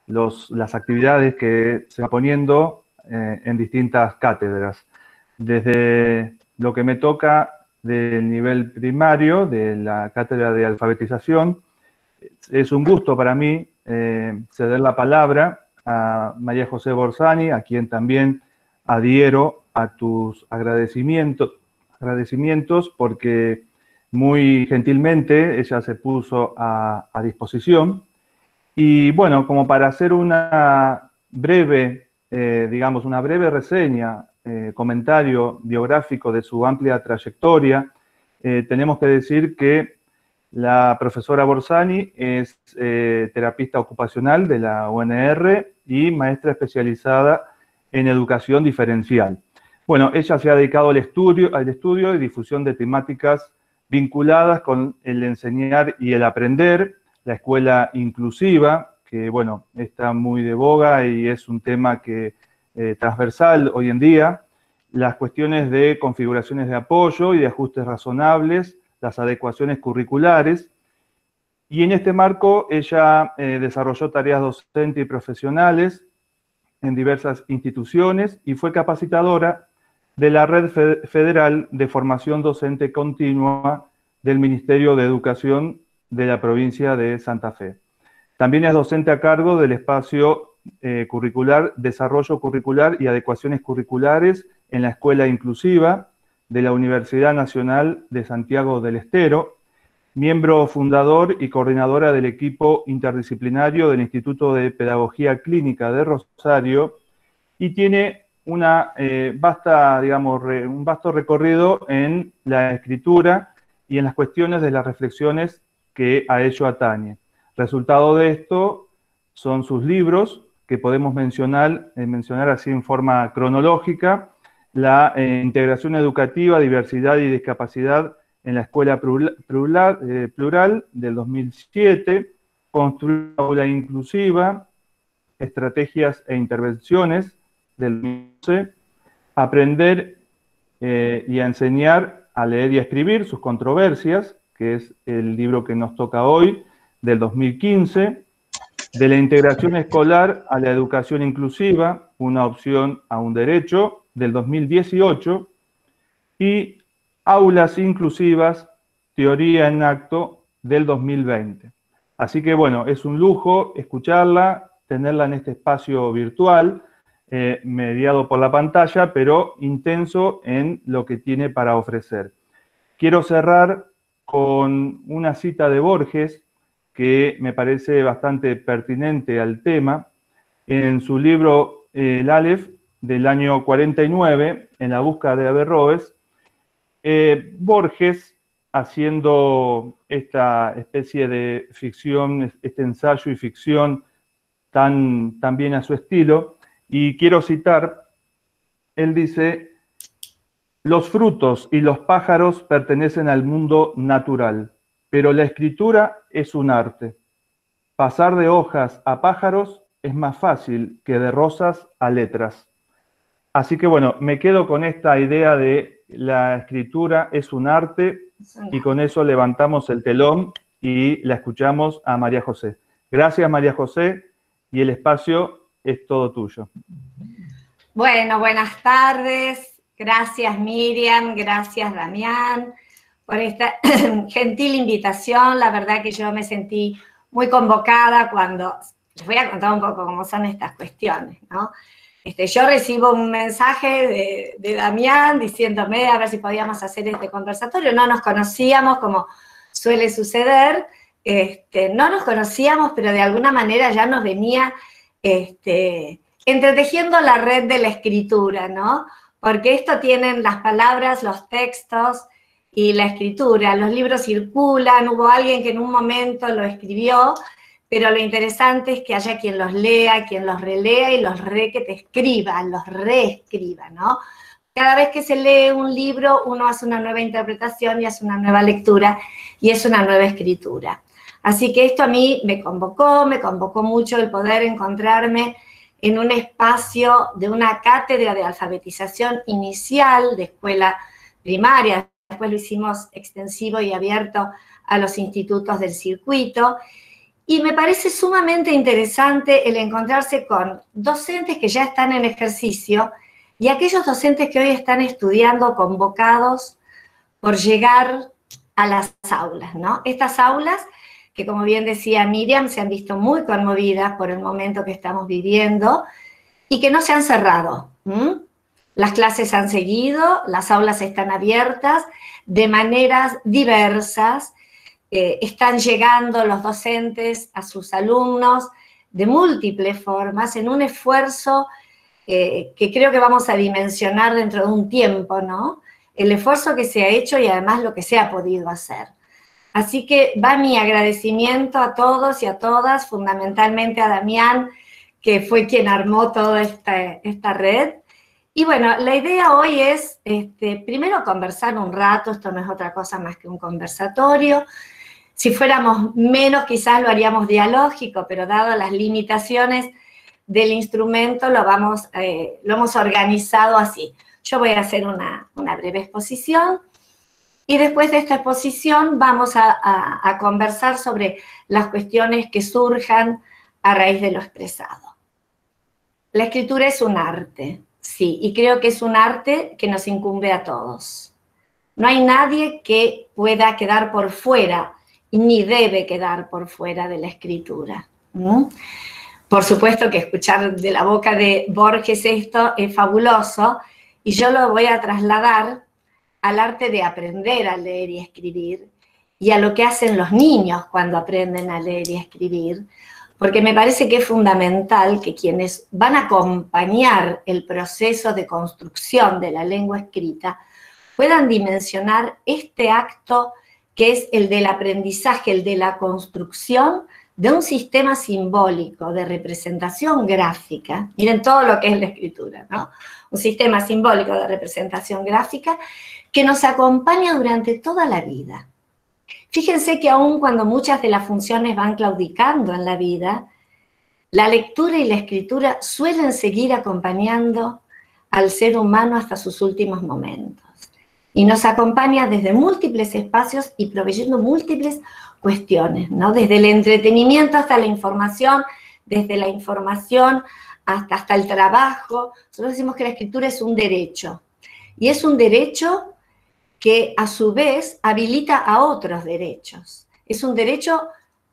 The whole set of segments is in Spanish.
las actividades que se van poniendo en distintas cátedras. Desde lo que me toca del nivel primario, de la cátedra de alfabetización, es un gusto para mí ceder la palabra a María José Borsani, a quien también adhiero a tus agradecimientos porque muy gentilmente ella se puso a disposición. Y bueno, como para hacer una breve, digamos, una breve reseña, comentario biográfico de su amplia trayectoria, tenemos que decir que la profesora Borsani es terapista ocupacional de la UNR y maestra especializada en educación diferencial. Bueno, ella se ha dedicado al estudio y difusión de temáticas vinculadas con el enseñar y el aprender, la escuela inclusiva, que bueno, está muy de boga y es un tema que transversal hoy en día, las cuestiones de configuraciones de apoyo y de ajustes razonables, las adecuaciones curriculares, y en este marco ella desarrolló tareas docentes y profesionales en diversas instituciones y fue capacitadora de la Red Federal de Formación Docente Continua del Ministerio de Educación de la provincia de Santa Fe. También es docente a cargo del espacio curricular, desarrollo curricular y adecuaciones curriculares en la Escuela Inclusiva de la Universidad Nacional de Santiago del Estero, miembro fundador y coordinadora del equipo interdisciplinario del Instituto de Pedagogía Clínica de Rosario, y tiene una un vasto recorrido en la escritura y en las cuestiones de las reflexiones que a ello atañe. Resultado de esto son sus libros, que podemos mencionar así en forma cronológica: la integración educativa, diversidad y discapacidad en la escuela plural del 2007, construir una aula inclusiva, estrategias e intervenciones del 2011, aprender y a enseñar a leer y a escribir, sus controversias, que es el libro que nos toca hoy, del 2015, de la integración escolar a la educación inclusiva, una opción a un derecho, del 2018, y aulas inclusivas, teoría en acto, del 2020. Así que bueno, es un lujo escucharla, tenerla en este espacio virtual, mediado por la pantalla, pero intenso en lo que tiene para ofrecer. Quiero cerrar con una cita de Borges que me parece bastante pertinente al tema. En su libro El Aleph, del año 49, En la busca de Averroes, Borges, haciendo esta especie de ficción, este ensayo y ficción tan bien a su estilo, y quiero citar, él dice: los frutos y los pájaros pertenecen al mundo natural, pero la escritura es un arte. Pasar de hojas a pájaros es más fácil que de rosas a letras. Así que bueno, me quedo con esta idea de la escritura es un arte, y con eso levantamos el telón y la escuchamos a María José. Gracias, María José, y el espacio es todo tuyo. Bueno, buenas tardes. Gracias, Miriam. Gracias, Damián, por esta gentil invitación. La verdad que yo me sentí muy convocada cuando... Les voy a contar un poco cómo son estas cuestiones, ¿no? Yo recibo un mensaje de Damián diciéndome a ver si podíamos hacer este conversatorio. No nos conocíamos, como suele suceder. No nos conocíamos, pero de alguna manera ya nos venía entretejiendo la red de la escritura, ¿no? Porque esto tienen las palabras, los textos y la escritura. Los libros circulan, hubo alguien que en un momento lo escribió, pero lo interesante es que haya quien los lea, quien los relea y los que te escriban, los reescriba, ¿no? Cada vez que se lee un libro, uno hace una nueva interpretación y hace una nueva lectura y es una nueva escritura. Así que esto a mí me convocó mucho el poder encontrarme en un espacio de una cátedra de alfabetización inicial de escuela primaria. Después lo hicimos extensivo y abierto a los institutos del circuito. Y me parece sumamente interesante el encontrarse con docentes que ya están en ejercicio y aquellos docentes que hoy están estudiando convocados por llegar a las aulas, ¿no? Estas aulas que, como bien decía Miriam, se han visto muy conmovidas por el momento que estamos viviendo y que no se han cerrado. Las clases han seguido, las aulas están abiertas de maneras diversas, están llegando los docentes a sus alumnos de múltiples formas en un esfuerzo que creo que vamos a dimensionar dentro de un tiempo, ¿no? El esfuerzo que se ha hecho y además lo que se ha podido hacer. Así que va mi agradecimiento a todos y a todas, fundamentalmente a Damián, que fue quien armó toda esta red. Y bueno, la idea hoy es, primero conversar un rato, esto no es otra cosa más que un conversatorio. Si fuéramos menos, quizás lo haríamos dialógico, pero dado las limitaciones del instrumento, lo hemos organizado así. Yo voy a hacer una breve exposición y después de esta exposición vamos a conversar sobre las cuestiones que surjan a raíz de lo expresado. La escritura es un arte, sí, y creo que es un arte que nos incumbe a todos. No hay nadie que pueda quedar por fuera, ni debe quedar por fuera de la escritura. Por supuesto que escuchar de la boca de Borges esto es fabuloso, y yo lo voy a trasladar al arte de aprender a leer y escribir, y a lo que hacen los niños cuando aprenden a leer y escribir, porque me parece que es fundamental que quienes van a acompañar el proceso de construcción de la lengua escrita puedan dimensionar este acto que es el del aprendizaje, el de la construcción de un sistema simbólico de representación gráfica. Miren todo lo que es la escritura, ¿no? Un sistema simbólico de representación gráfica que nos acompaña durante toda la vida. Fíjense que aun cuando muchas de las funciones van claudicando en la vida, la lectura y la escritura suelen seguir acompañando al ser humano hasta sus últimos momentos. Y nos acompaña desde múltiples espacios y proveyendo múltiples cuestiones, ¿no? Desde el entretenimiento hasta la información, desde la información hasta el trabajo. Nosotros decimos que la escritura es un derecho. Y es un derecho que a su vez habilita a otros derechos. Es un derecho,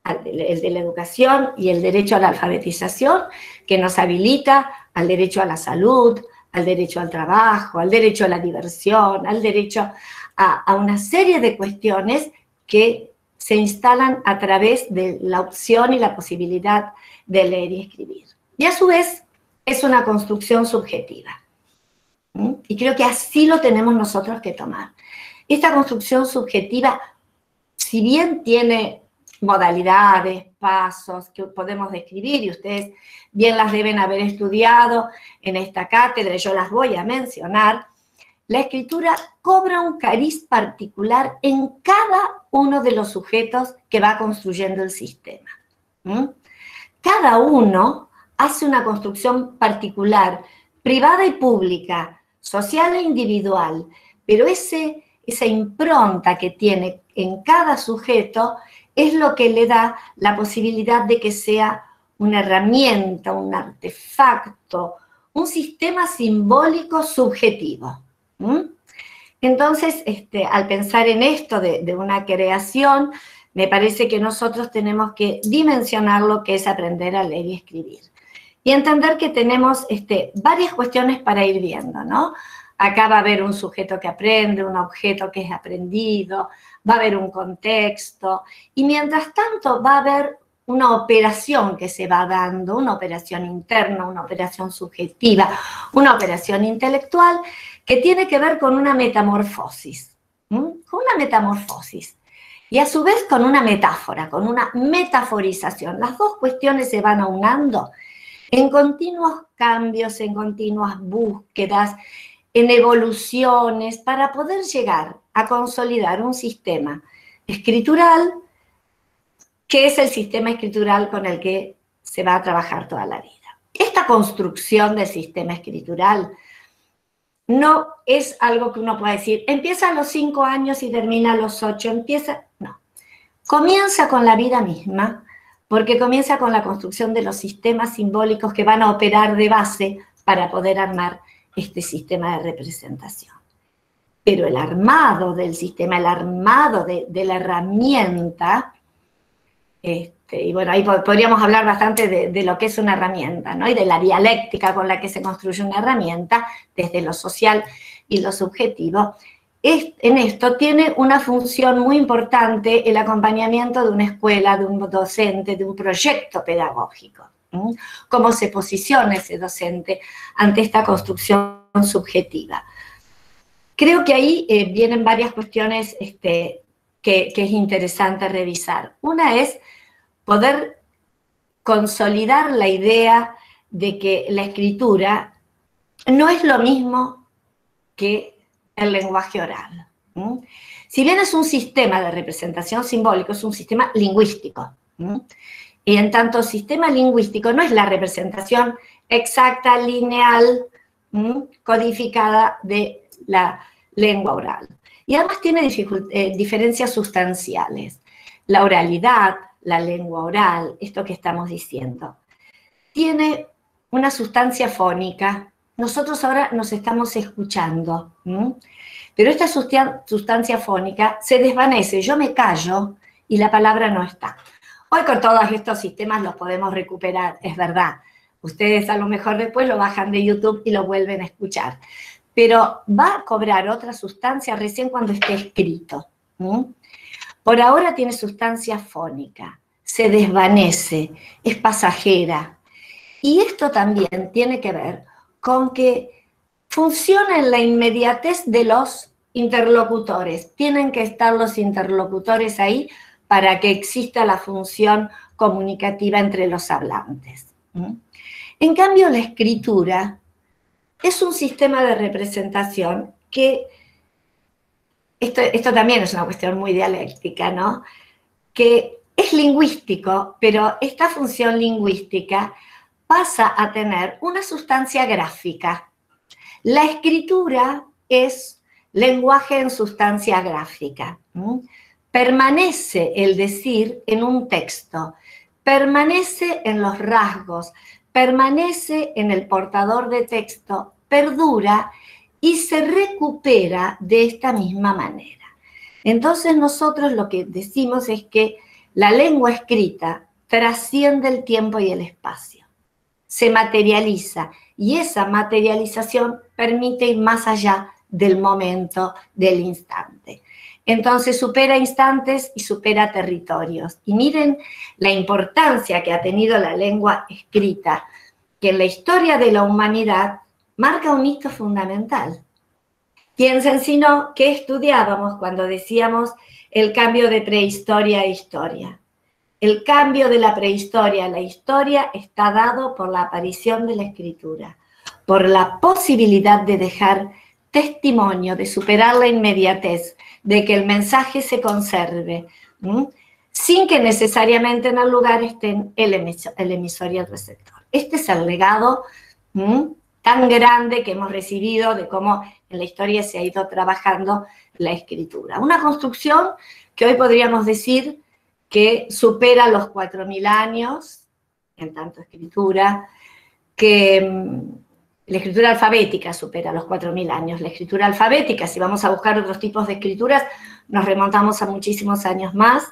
el de la educación y el derecho a la alfabetización, que nos habilita al derecho a la salud, al derecho al trabajo, al derecho a la diversión, al derecho a una serie de cuestiones que se instalan a través de la opción y la posibilidad de leer y escribir. Y a su vez es una construcción subjetiva. Y creo que así lo tenemos nosotros que tomar. Esta construcción subjetiva, si bien tiene modalidades, pasos que podemos describir, y ustedes bien las deben haber estudiado en esta cátedra, yo las voy a mencionar, la escritura cobra un cariz particular en cada uno de los sujetos que va construyendo el sistema. Cada uno hace una construcción particular, privada y pública, social e individual, pero esa impronta que tiene en cada sujeto es lo que le da la posibilidad de que sea una herramienta, un artefacto, un sistema simbólico subjetivo. Entonces, al pensar en esto de una creación, me parece que nosotros tenemos que dimensionar lo que es aprender a leer y escribir. Y entender que tenemos varias cuestiones para ir viendo, ¿no? Acá va a haber un sujeto que aprende, un objeto que es aprendido, va a haber un contexto, y mientras tanto va a haber una operación que se va dando, una operación interna, una operación subjetiva, una operación intelectual, que tiene que ver con una metamorfosis, con una metamorfosis, y a su vez con una metáfora, con una metaforización. Las dos cuestiones se van aunando en continuos cambios, en continuas búsquedas, en evoluciones, para poder llegar a consolidar un sistema escritural que es el sistema escritural con el que se va a trabajar toda la vida. Esta construcción del sistema escritural no es algo que uno pueda decir, empieza a los 5 años y termina a los 8, no. Comienza con la vida misma, porque comienza con la construcción de los sistemas simbólicos que van a operar de base para poder armar este sistema de representación. Pero el armado del sistema, el armado de la herramienta, y bueno, ahí podríamos hablar bastante de lo que es una herramienta, ¿no? Y de la dialéctica con la que se construye una herramienta, desde lo social y lo subjetivo. En esto tiene una función muy importante el acompañamiento de una escuela, de un docente, de un proyecto pedagógico. Cómo se posiciona ese docente ante esta construcción subjetiva. Creo que ahí vienen varias cuestiones que es interesante revisar. Una es poder consolidar la idea de que la escritura no es lo mismo que el lenguaje oral. Si bien es un sistema de representación simbólico, es un sistema lingüístico. Y en tanto sistema lingüístico no es la representación exacta, lineal, codificada de la lengua oral. Y además tiene diferencias sustanciales. La oralidad, la lengua oral, esto que estamos diciendo, tiene una sustancia fónica. Nosotros ahora nos estamos escuchando, pero esta sustancia fónica se desvanece, yo me callo y la palabra no está. Hoy con todos estos sistemas los podemos recuperar, es verdad. Ustedes a lo mejor después lo bajan de YouTube y lo vuelven a escuchar. Pero va a cobrar otra sustancia recién cuando esté escrito. Por ahora tiene sustancia fónica, se desvanece, es pasajera. Y esto también tiene que ver con que funciona en la inmediatez de los interlocutores. Tienen que estar los interlocutores ahí para que exista la función comunicativa entre los hablantes. En cambio, la escritura es un sistema de representación que, esto también es una cuestión muy dialéctica, ¿no? Que es lingüístico, pero esta función lingüística pasa a tener una sustancia gráfica. La escritura es lenguaje en sustancia gráfica. Permanece el decir en un texto, permanece en los rasgos, permanece en el portador de texto, perdura y se recupera de esta misma manera. Entonces nosotros lo que decimos es que la lengua escrita trasciende el tiempo y el espacio, se materializa y esa materialización permite ir más allá del momento, del instante. Entonces supera instantes y supera territorios. Y miren la importancia que ha tenido la lengua escrita, que en la historia de la humanidad marca un hito fundamental. Piensen, si no, ¿qué estudiábamos cuando decíamos el cambio de prehistoria a historia? El cambio de la prehistoria a la historia está dado por la aparición de la escritura, por la posibilidad de dejar testimonio, de superar la inmediatez, de que el mensaje se conserve, sin que necesariamente en el lugar estén el emisor y el receptor. Este es el legado tan grande que hemos recibido de cómo en la historia se ha ido trabajando la escritura. Una construcción que hoy podríamos decir que supera los 4.000 años, en tanto escritura, que la escritura alfabética supera los 4.000 años. La escritura alfabética, si vamos a buscar otros tipos de escrituras, nos remontamos a muchísimos años más,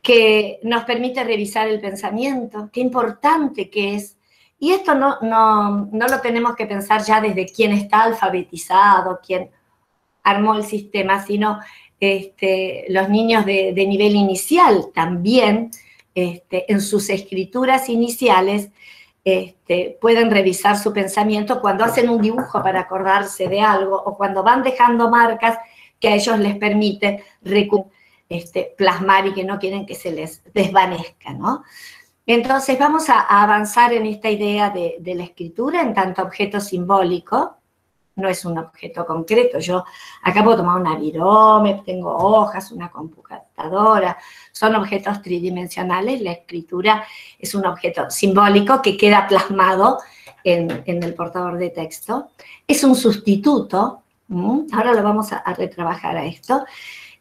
que nos permite revisar el pensamiento, qué importante que es. Y esto no lo tenemos que pensar ya desde quién está alfabetizado, quién armó el sistema, sino los niños de nivel inicial también, en sus escrituras iniciales, pueden revisar su pensamiento cuando hacen un dibujo para acordarse de algo o cuando van dejando marcas que a ellos les permite plasmar y que no quieren que se les desvanezca, ¿no? Entonces vamos a avanzar en esta idea de la escritura en tanto objeto simbólico. No es un objeto concreto. Yo acabo de tomar una virome, tengo hojas, una computadora, son objetos tridimensionales. La escritura es un objeto simbólico que queda plasmado en el portador de texto. Es un sustituto, ahora lo vamos a retrabajar a esto.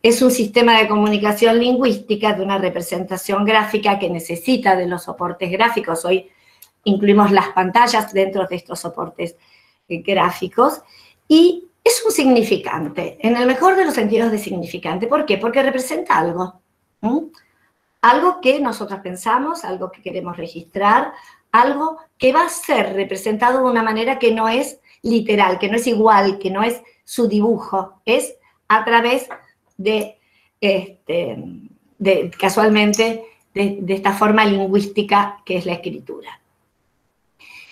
es un sistema de comunicación lingüística de una representación gráfica que necesita de los soportes gráficos. Hoy incluimos las pantallas dentro de estos soportes gráficos, y es un significante, en el mejor de los sentidos de significante. ¿Por qué? Porque representa algo. Algo que nosotros pensamos, algo que queremos registrar, algo que va a ser representado de una manera que no es literal, que no es igual, que no es su dibujo, es a través de casualmente, de esta forma lingüística que es la escritura.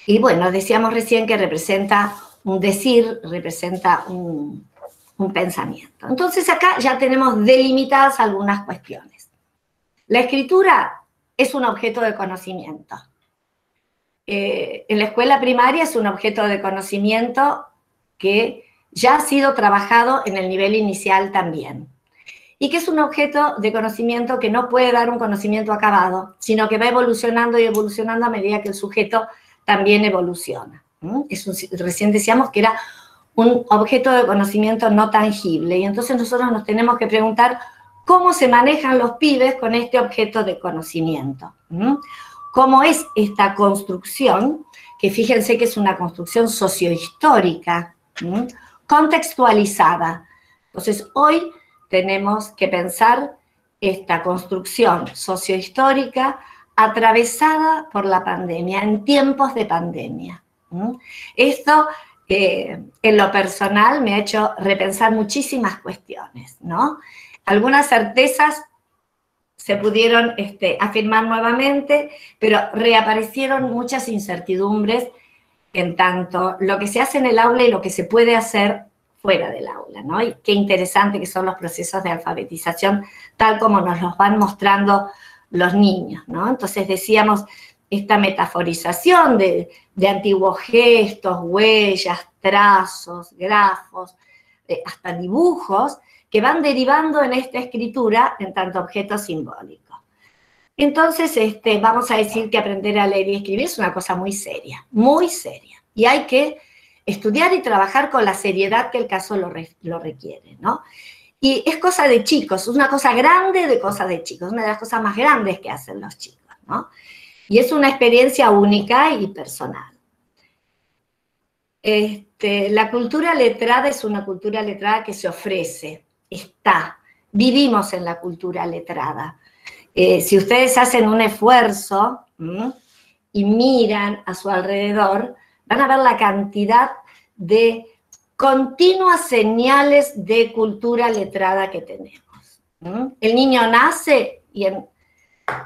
Y bueno, decíamos recién que representa un decir, representa un pensamiento. Entonces acá ya tenemos delimitadas algunas cuestiones. La escritura es un objeto de conocimiento. En la escuela primaria es un objeto de conocimiento que ya ha sido trabajado en el nivel inicial también. Y que es un objeto de conocimiento que no puede dar un conocimiento acabado, sino que va evolucionando y evolucionando a medida que el sujeto también evoluciona. Recién decíamos que era un objeto de conocimiento no tangible, y entonces nosotros nos tenemos que preguntar cómo se manejan los pibes con este objeto de conocimiento. ¿Cómo es esta construcción? Que fíjense que es una construcción sociohistórica, contextualizada. Entonces, hoy tenemos que pensar esta construcción sociohistórica atravesada por la pandemia, en tiempos de pandemia. Esto, en lo personal, me ha hecho repensar muchísimas cuestiones, ¿no? Algunas certezas se pudieron afirmar nuevamente, pero reaparecieron muchas incertidumbres en tanto lo que se hace en el aula y lo que se puede hacer fuera del aula, ¿no? Y qué interesante que son los procesos de alfabetización, tal como nos los van mostrando los niños, ¿no? Entonces decíamos, esta metaforización de antiguos gestos, huellas, trazos, grafos, hasta dibujos, que van derivando en esta escritura en tanto objeto simbólico. Entonces, vamos a decir que aprender a leer y escribir es una cosa muy seria, y hay que estudiar y trabajar con la seriedad que el caso lo requiere, ¿no? Y es cosa de chicos, es una cosa grande de cosas de chicos, una de las cosas más grandes que hacen los chicos, ¿no? Y es una experiencia única y personal. La cultura letrada es una cultura letrada que se ofrece, vivimos en la cultura letrada. Si ustedes hacen un esfuerzo y miran a su alrededor, van a ver la cantidad de continuas señales de cultura letrada que tenemos. El niño nace y en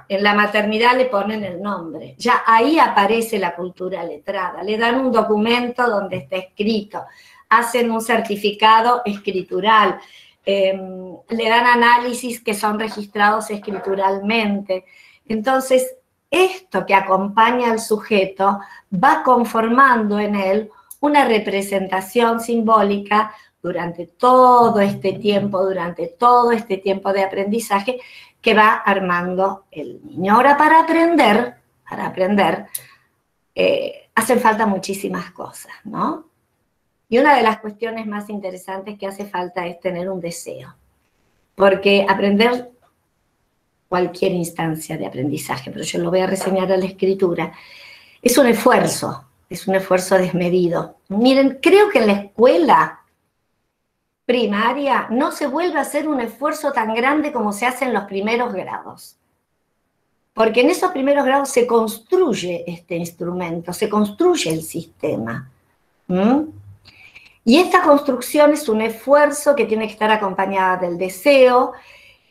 la maternidad le ponen el nombre. Ya ahí aparece la cultura letrada. Le dan un documento donde está escrito, hacen un certificado escritural, le dan análisis que son registrados escrituralmente. Entonces, esto que acompaña al sujeto va conformando en él una representación simbólica durante todo este tiempo de aprendizaje que va armando el niño. Ahora, para aprender, hacen falta muchísimas cosas, ¿no? Y una de las cuestiones más interesantes que hace falta es tener un deseo. Porque aprender cualquier instancia de aprendizaje, pero yo lo voy a reseñar a la escritura, es un esfuerzo desmedido. Miren, creo que en la escuela primaria no se vuelve a hacer un esfuerzo tan grande como se hace en los primeros grados. Porque en esos primeros grados se construye este instrumento, se construye el sistema. Y esta construcción es un esfuerzo que tiene que estar acompañada del deseo,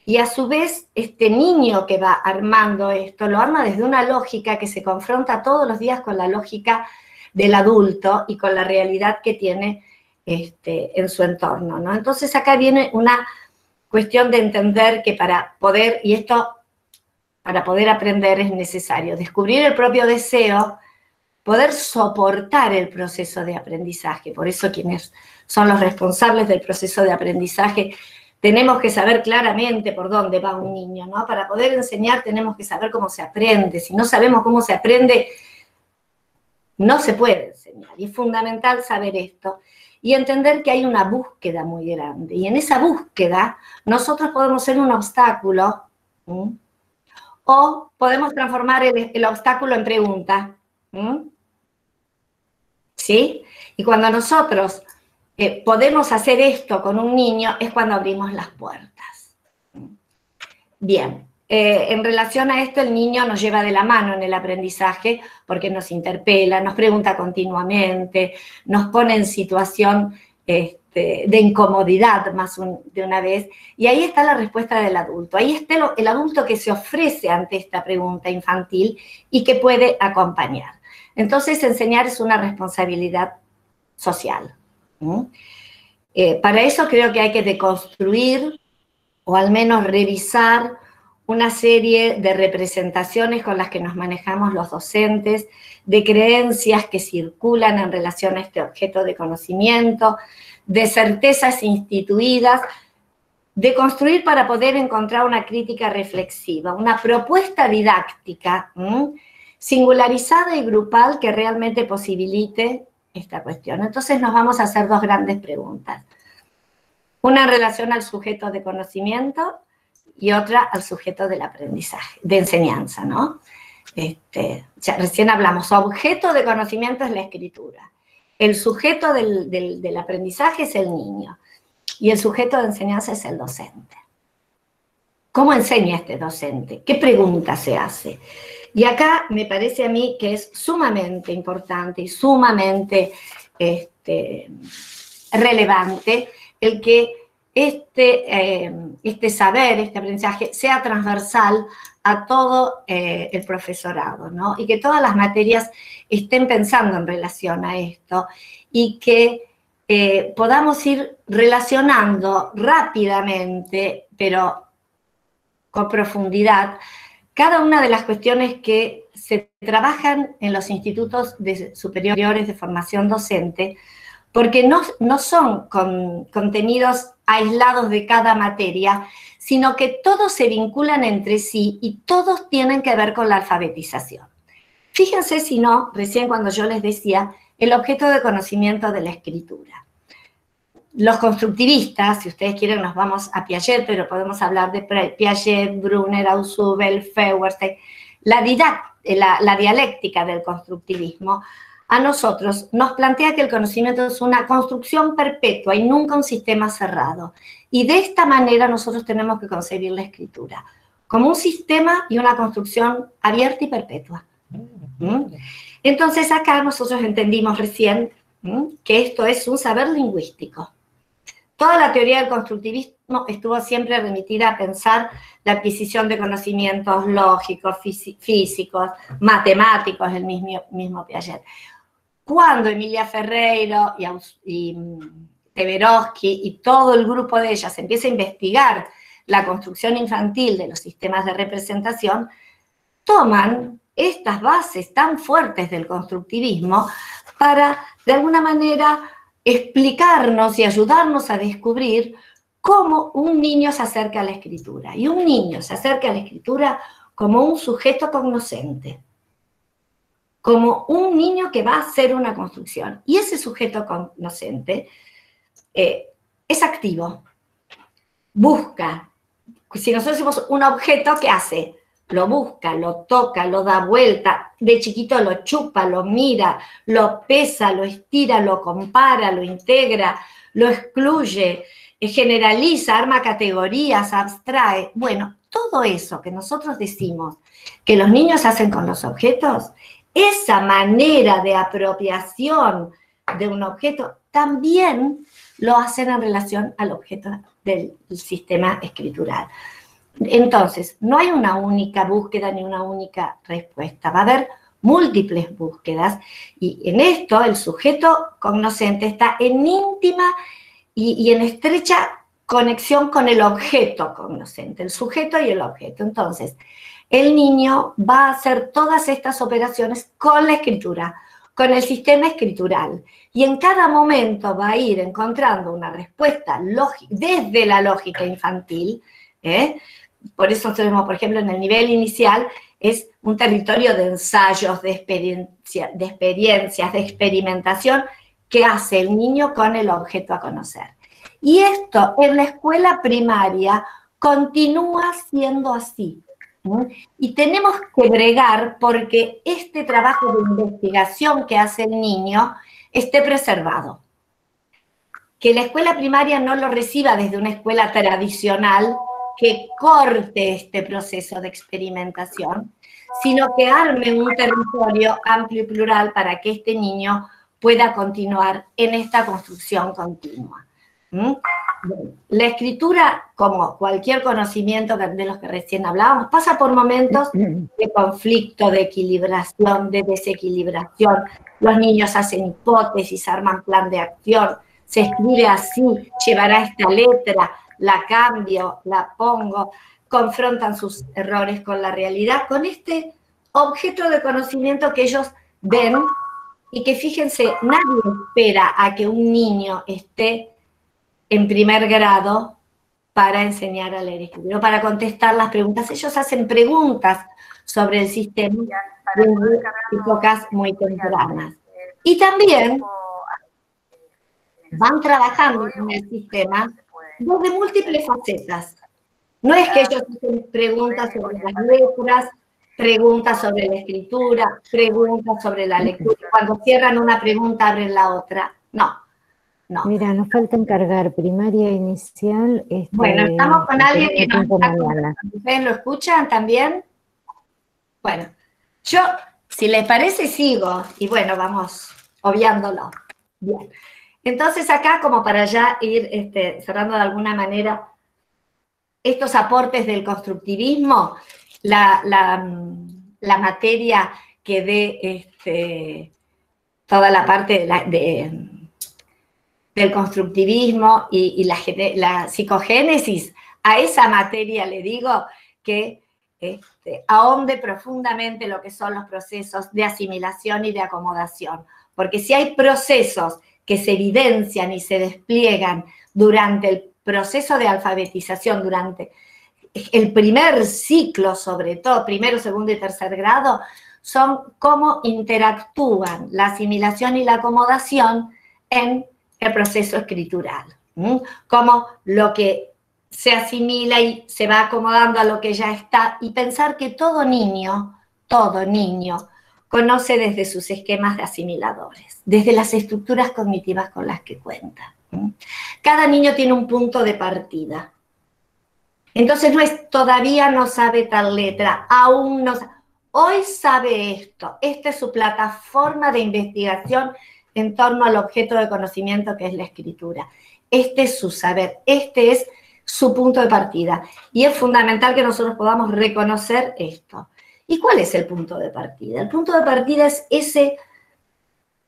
y a su vez este niño que va armando esto, lo arma desde una lógica que se confronta todos los días con la lógica del adulto y con la realidad que tiene en su entorno, ¿no? Entonces acá viene una cuestión de entender que para poder aprender es necesario descubrir el propio deseo, poder soportar el proceso de aprendizaje. Por eso quienes son los responsables del proceso de aprendizaje tenemos que saber claramente por dónde va un niño, ¿no? Para poder enseñar tenemos que saber cómo se aprende. Si no sabemos cómo se aprende, no se puede enseñar. Y es fundamental saber esto. y entender que hay una búsqueda muy grande. Y en esa búsqueda nosotros podemos ser un obstáculo, ¿sí? O podemos transformar el obstáculo en pregunta. ¿Sí? Y cuando nosotros podemos hacer esto con un niño es cuando abrimos las puertas. Bien, en relación a esto el niño nos lleva de la mano en el aprendizaje porque nos interpela, nos pregunta continuamente, nos pone en situación de incomodidad más de una vez, y ahí está la respuesta del adulto. Ahí está el adulto que se ofrece ante esta pregunta infantil y que puede acompañar. Entonces, enseñar es una responsabilidad social. Para eso creo que hay que deconstruir o al menos revisar una serie de representaciones con las que nos manejamos los docentes, de creencias que circulan en relación a este objeto de conocimiento, de certezas instituidas, de construir para poder encontrar una crítica reflexiva, una propuesta didáctica, singularizada y grupal que realmente posibilite esta cuestión. Entonces nos vamos a hacer dos grandes preguntas. Una en relación al sujeto de conocimiento y otra al sujeto del aprendizaje, de enseñanza, ¿no? Ya recién hablamos, objeto de conocimiento es la escritura. El sujeto del aprendizaje es el niño y el sujeto de enseñanza es el docente. ¿Cómo enseña este docente? ¿Qué pregunta se hace? Y acá me parece a mí que es sumamente importante y sumamente relevante el que este saber, este aprendizaje, sea transversal a todo el profesorado, ¿no? Y que todas las materias estén pensando en relación a esto y que podamos ir relacionando rápidamente, pero con profundidad, cada una de las cuestiones que se trabajan en los institutos superiores de formación docente, porque no son contenidos aislados de cada materia, sino que todos se vinculan entre sí y todos tienen que ver con la alfabetización. Fíjense si no, recién cuando yo les decía, el objeto de conocimiento de la escritura. Los constructivistas, si ustedes quieren nos vamos a Piaget, pero podemos hablar de Piaget, Brunner, Ausubel, Feuerstein, la dialéctica del constructivismo, a nosotros nos plantea que el conocimiento es una construcción perpetua y nunca un sistema cerrado. Y de esta manera nosotros tenemos que concebir la escritura, como un sistema y una construcción abierta y perpetua. Entonces acá nosotros entendimos recién que esto es un saber lingüístico. Toda la teoría del constructivismo estuvo siempre remitida a pensar la adquisición de conocimientos lógicos, físicos, matemáticos, el mismo Piaget. Cuando Emilia Ferreiro y Teveroski y todo el grupo de ellas empieza a investigar la construcción infantil de los sistemas de representación, toman estas bases tan fuertes del constructivismo para, de alguna manera, explicarnos y ayudarnos a descubrir cómo un niño se acerca a la escritura. Y un niño se acerca a la escritura como un sujeto cognoscente, como un niño que va a hacer una construcción. Y ese sujeto cognoscente es activo, busca. Si nosotros decimos un objeto, ¿qué hace? Lo busca, lo toca, lo da vuelta, de chiquito lo chupa, lo mira, lo pesa, lo estira, lo compara, lo integra, lo excluye, generaliza, arma categorías, abstrae. Bueno, todo eso que nosotros decimos que los niños hacen con los objetos, esa manera de apropiación de un objeto también lo hacen en relación al objeto del sistema escritural. Entonces, no hay una única búsqueda ni una única respuesta. Va a haber múltiples búsquedas y en esto el sujeto cognoscente está en íntima y en estrecha conexión con el objeto cognoscente, el sujeto y el objeto. Entonces, el niño va a hacer todas estas operaciones con la escritura, con el sistema escritural. Y en cada momento va a ir encontrando una respuesta lógica, desde la lógica infantil. Por eso tenemos, por ejemplo, en el nivel inicial, es un territorio de ensayos, de experiencias, de experimentación, que hace el niño con el objeto a conocer. Y esto en la escuela primaria continúa siendo así. Y tenemos que bregar porque este trabajo de investigación que hace el niño esté preservado. Que la escuela primaria no lo reciba desde una escuela tradicional que corte este proceso de experimentación, sino que arme un territorio amplio y plural para que este niño pueda continuar en esta construcción continua. La escritura, como cualquier conocimiento de los que recién hablábamos, pasa por momentos de conflicto, de equilibración, de desequilibración. Los niños hacen hipótesis, arman plan de acción, se escribe así, llevará esta letra, la cambio, la pongo, confrontan sus errores con la realidad, con este objeto de conocimiento que ellos ven y que, fíjense, nadie espera a que un niño esté en primer grado para enseñar a leer y escribir, o para contestar las preguntas. Ellos hacen preguntas sobre el sistema desde épocas muy tempranas. Y también van trabajando en el sistema desde múltiples facetas. No es que ellos hacen preguntas sobre las letras, preguntas sobre la escritura, preguntas sobre la lectura. Cuando cierran una pregunta, abren la otra. No. No. Mira, nos falta encargar primaria inicial. Bueno, estamos con alguien que nos está. ¿Ustedes lo escuchan también? Bueno, yo, si les parece, sigo. Y bueno, vamos obviándolo. Bien. Entonces acá, como para ya ir cerrando de alguna manera estos aportes del constructivismo, la materia que dé toda la parte del constructivismo y la psicogénesis, a esa materia le digo que ahonde profundamente lo que son los procesos de asimilación y de acomodación. Porque si hay procesos que se evidencian y se despliegan durante el proceso de alfabetización, durante el primer ciclo, sobre todo, primero, segundo y tercer grado, son cómo interactúan la asimilación y la acomodación en el proceso escritural. Cómo lo que se asimila y se va acomodando a lo que ya está, y pensar que todo niño conoce desde sus esquemas de asimiladores, desde las estructuras cognitivas con las que cuenta. Cada niño tiene un punto de partida. Entonces no es todavía no sabe tal letra, aún no sabe. Hoy sabe esto. Esta es su plataforma de investigación en torno al objeto de conocimiento que es la escritura. Este es su saber, este es su punto de partida. Y es fundamental que nosotros podamos reconocer esto. ¿Y cuál es el punto de partida? El punto de partida es ese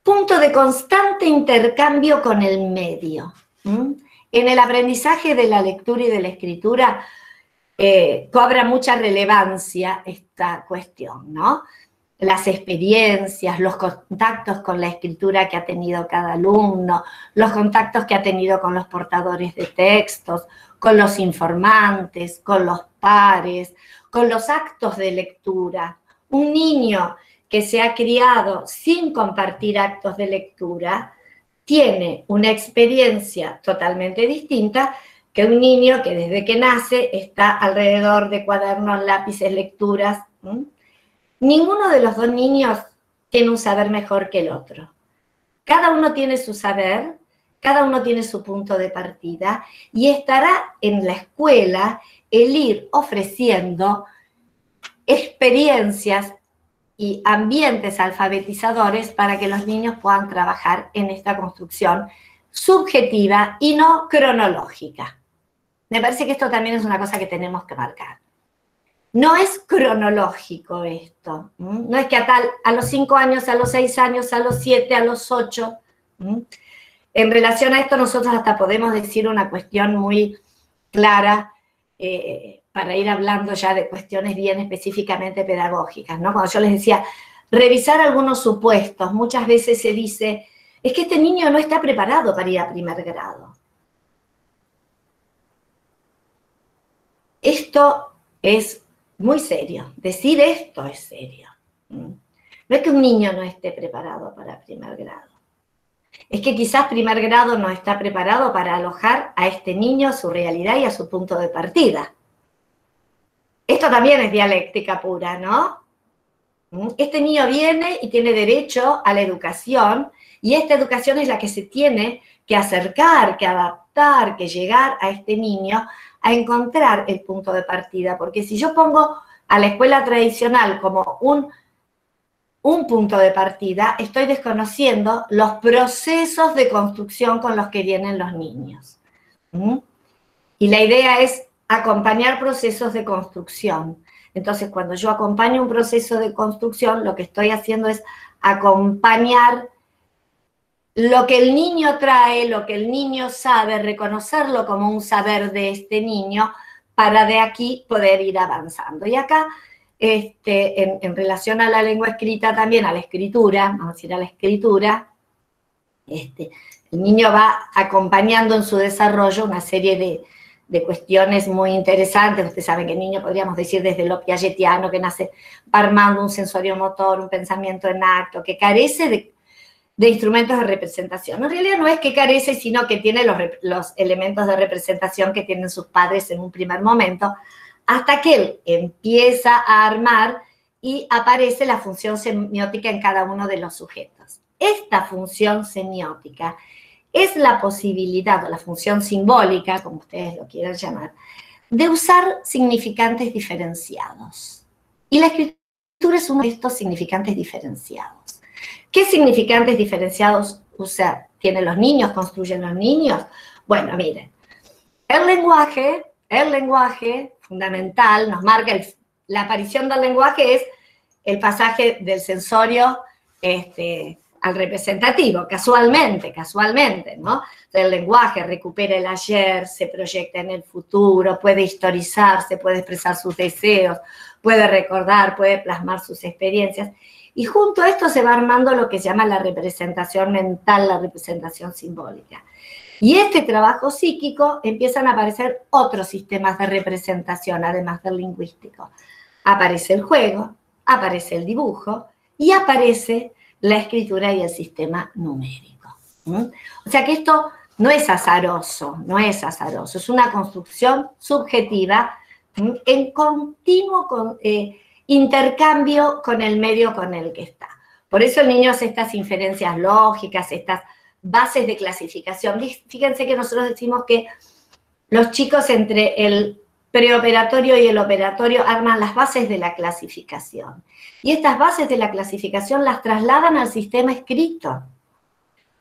punto de constante intercambio con el medio. En el aprendizaje de la lectura y de la escritura cobra mucha relevancia esta cuestión, ¿no? Las experiencias, los contactos con la escritura que ha tenido cada alumno, los contactos que ha tenido con los portadores de textos, con los informantes, con los pares, con los actos de lectura. Un niño que se ha criado sin compartir actos de lectura tiene una experiencia totalmente distinta que un niño que desde que nace está alrededor de cuadernos, lápices, lecturas. Ninguno de los dos niños tiene un saber mejor que el otro. Cada uno tiene su saber, cada uno tiene su punto de partida, y estará en la escuela el ir ofreciendo experiencias y ambientes alfabetizadores para que los niños puedan trabajar en esta construcción subjetiva y no cronológica. Me parece que esto también es una cosa que tenemos que marcar. No es cronológico esto. No es que a los 5 años, a los 6 años, a los 7, a los 8. En relación a esto nosotros hasta podemos decir una cuestión muy clara para ir hablando ya de cuestiones bien específicamente pedagógicas, ¿no? Cuando yo les decía, revisar algunos supuestos, muchas veces se dice, es que este niño no está preparado para ir a primer grado. Esto es muy serio. Decir esto es serio. No es que un niño no esté preparado para primer grado. Es que quizás primer grado no está preparado para alojar a este niño, a su realidad y a su punto de partida. Esto también es dialéctica pura, ¿no? Este niño viene y tiene derecho a la educación, y esta educación es la que se tiene que acercar, que adaptar, que llegar a este niño a encontrar el punto de partida, porque si yo pongo a la escuela tradicional como un punto de partida, estoy desconociendo los procesos de construcción con los que vienen los niños. Y la idea es acompañar procesos de construcción. Entonces, cuando yo acompaño un proceso de construcción, lo que estoy haciendo es acompañar lo que el niño trae, lo que el niño sabe, reconocerlo como un saber de este niño, para de aquí poder ir avanzando. Y acá, en relación a la lengua escrita también, a la escritura, vamos a decir a la escritura, el niño va acompañando en su desarrollo una serie de cuestiones muy interesantes. Ustedes saben que el niño, podríamos decir, desde lo piagetiano, que nace armando un sensorio motor, un pensamiento en acto, que carece de instrumentos de representación. En realidad no es que carece, sino que tiene los elementos de representación que tienen sus padres en un primer momento, hasta que él empieza a armar y aparece la función semiótica en cada uno de los sujetos. Esta función semiótica es la posibilidad, o la función simbólica, como ustedes lo quieran llamar, de usar significantes diferenciados. Y la escritura es uno de estos significantes diferenciados. ¿Qué significantes diferenciados tienen los niños, construyen los niños? Bueno, miren, el lenguaje fundamental nos marca, la aparición del lenguaje es el pasaje del sensorio al representativo, casualmente, ¿no? El lenguaje recupera el ayer, se proyecta en el futuro, puede historizarse, puede expresar sus deseos, puede recordar, puede plasmar sus experiencias. Y junto a esto se va armando lo que se llama la representación mental, la representación simbólica. Y este trabajo psíquico empiezan a aparecer otros sistemas de representación, además del lingüístico. Aparece el juego, aparece el dibujo y aparece la escritura y el sistema numérico. O sea que esto no es azaroso, es una construcción subjetiva en continuo intercambio con el medio con el que está. Por eso el niño hace estas inferencias lógicas, estas bases de clasificación. Fíjense que nosotros decimos que los chicos entre el preoperatorio y el operatorio arman las bases de la clasificación. Y estas bases de la clasificación las trasladan al sistema escrito.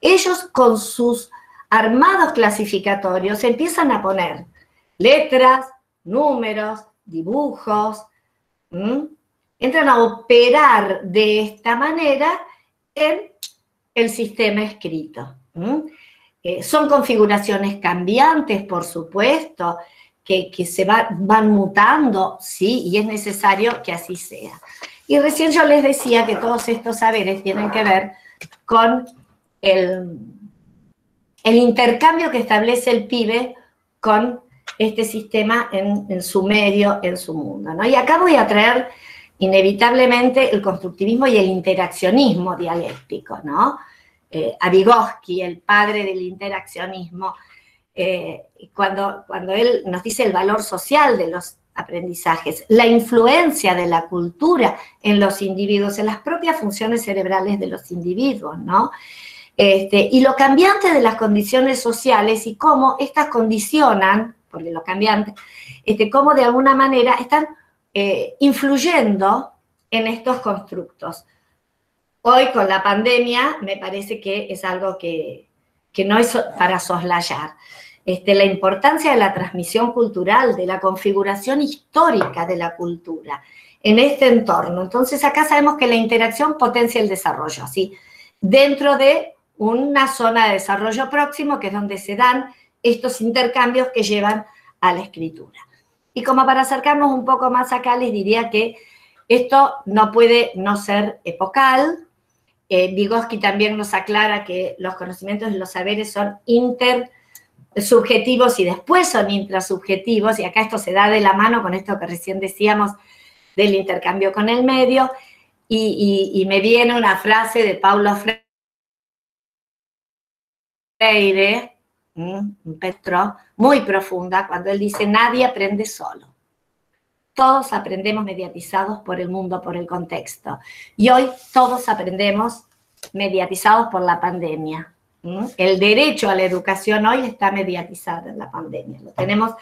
Ellos con sus armados clasificatorios empiezan a poner letras, números, dibujos, entran a operar de esta manera en el sistema escrito. Son configuraciones cambiantes, por supuesto, que se van mutando, sí, y es necesario que así sea. Y recién yo les decía que todos estos saberes tienen que ver con el intercambio que establece el pibe con este sistema en su medio, en su mundo, ¿no? Y acá voy a traer inevitablemente el constructivismo y el interaccionismo dialéctico, ¿no? A Vygotsky, el padre del interaccionismo, cuando él nos dice el valor social de los aprendizajes, la influencia de la cultura en los individuos, en las propias funciones cerebrales de los individuos, ¿no? Y lo cambiante de las condiciones sociales y cómo estas condicionan, porque lo cambiante, cómo de alguna manera están influyendo en estos constructos. Hoy con la pandemia me parece que es algo que no es para soslayar. La importancia de la transmisión cultural, de la configuración histórica de la cultura en este entorno. Entonces acá sabemos que la interacción potencia el desarrollo, ¿sí? Dentro de una zona de desarrollo próximo, que es donde se dan estos intercambios que llevan a la escritura. Y como para acercarnos un poco más acá, les diría que esto no puede no ser epocal. Vygotsky también nos aclara que los conocimientos y los saberes son intersubjetivos y después son intrasubjetivos, y acá esto se da de la mano con esto que recién decíamos del intercambio con el medio, y me viene una frase de Paulo Freire Freire, Petro, muy profunda, cuando él dice, nadie aprende solo. Todos aprendemos mediatizados por el mundo, por el contexto. Y hoy todos aprendemos mediatizados por la pandemia. El derecho a la educación hoy está mediatizado en la pandemia. Lo tenemos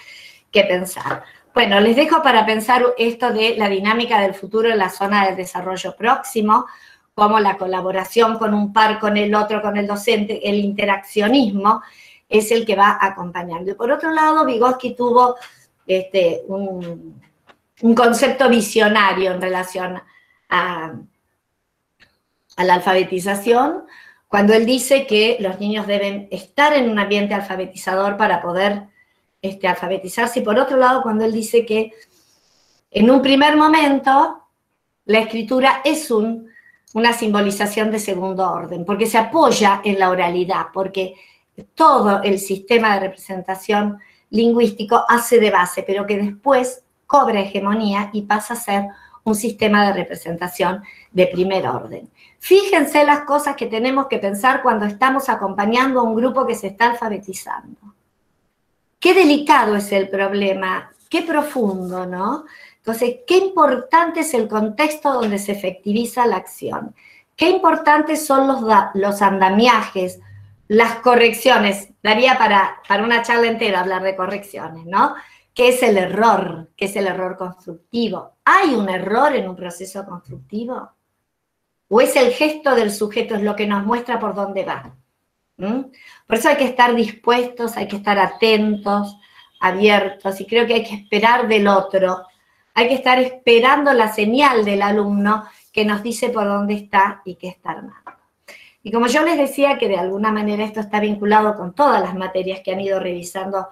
que pensar. Bueno, les dejo para pensar esto de la dinámica del futuro en la zona del desarrollo próximo, como la colaboración con un par, con el otro, con el docente, el interaccionismo es el que va acompañando. Y por otro lado, Vygotsky tuvo un concepto visionario en relación a la alfabetización, cuando él dice que los niños deben estar en un ambiente alfabetizador para poder alfabetizarse, y por otro lado, cuando él dice que en un primer momento la escritura es una simbolización de segundo orden, porque se apoya en la oralidad, porque todo el sistema de representación lingüístico hace de base, pero que después cobra hegemonía y pasa a ser un sistema de representación de primer orden. Fíjense las cosas que tenemos que pensar cuando estamos acompañando a un grupo que se está alfabetizando. Qué delicado es el problema, qué profundo, ¿no? Entonces, qué importante es el contexto donde se efectiviza la acción. Qué importantes son los andamiajes, las correcciones. Daría para una charla entera hablar de correcciones, ¿no? ¿Qué es el error? ¿Qué es el error constructivo? ¿Hay un error en un proceso constructivo? ¿O es el gesto del sujeto, es lo que nos muestra por dónde va? Por eso hay que estar dispuestos, hay que estar atentos, abiertos, y creo que hay que esperar del otro. Hay que estar esperando la señal del alumno que nos dice por dónde está y qué está armando. Y como yo les decía que de alguna manera esto está vinculado con todas las materias que han ido revisando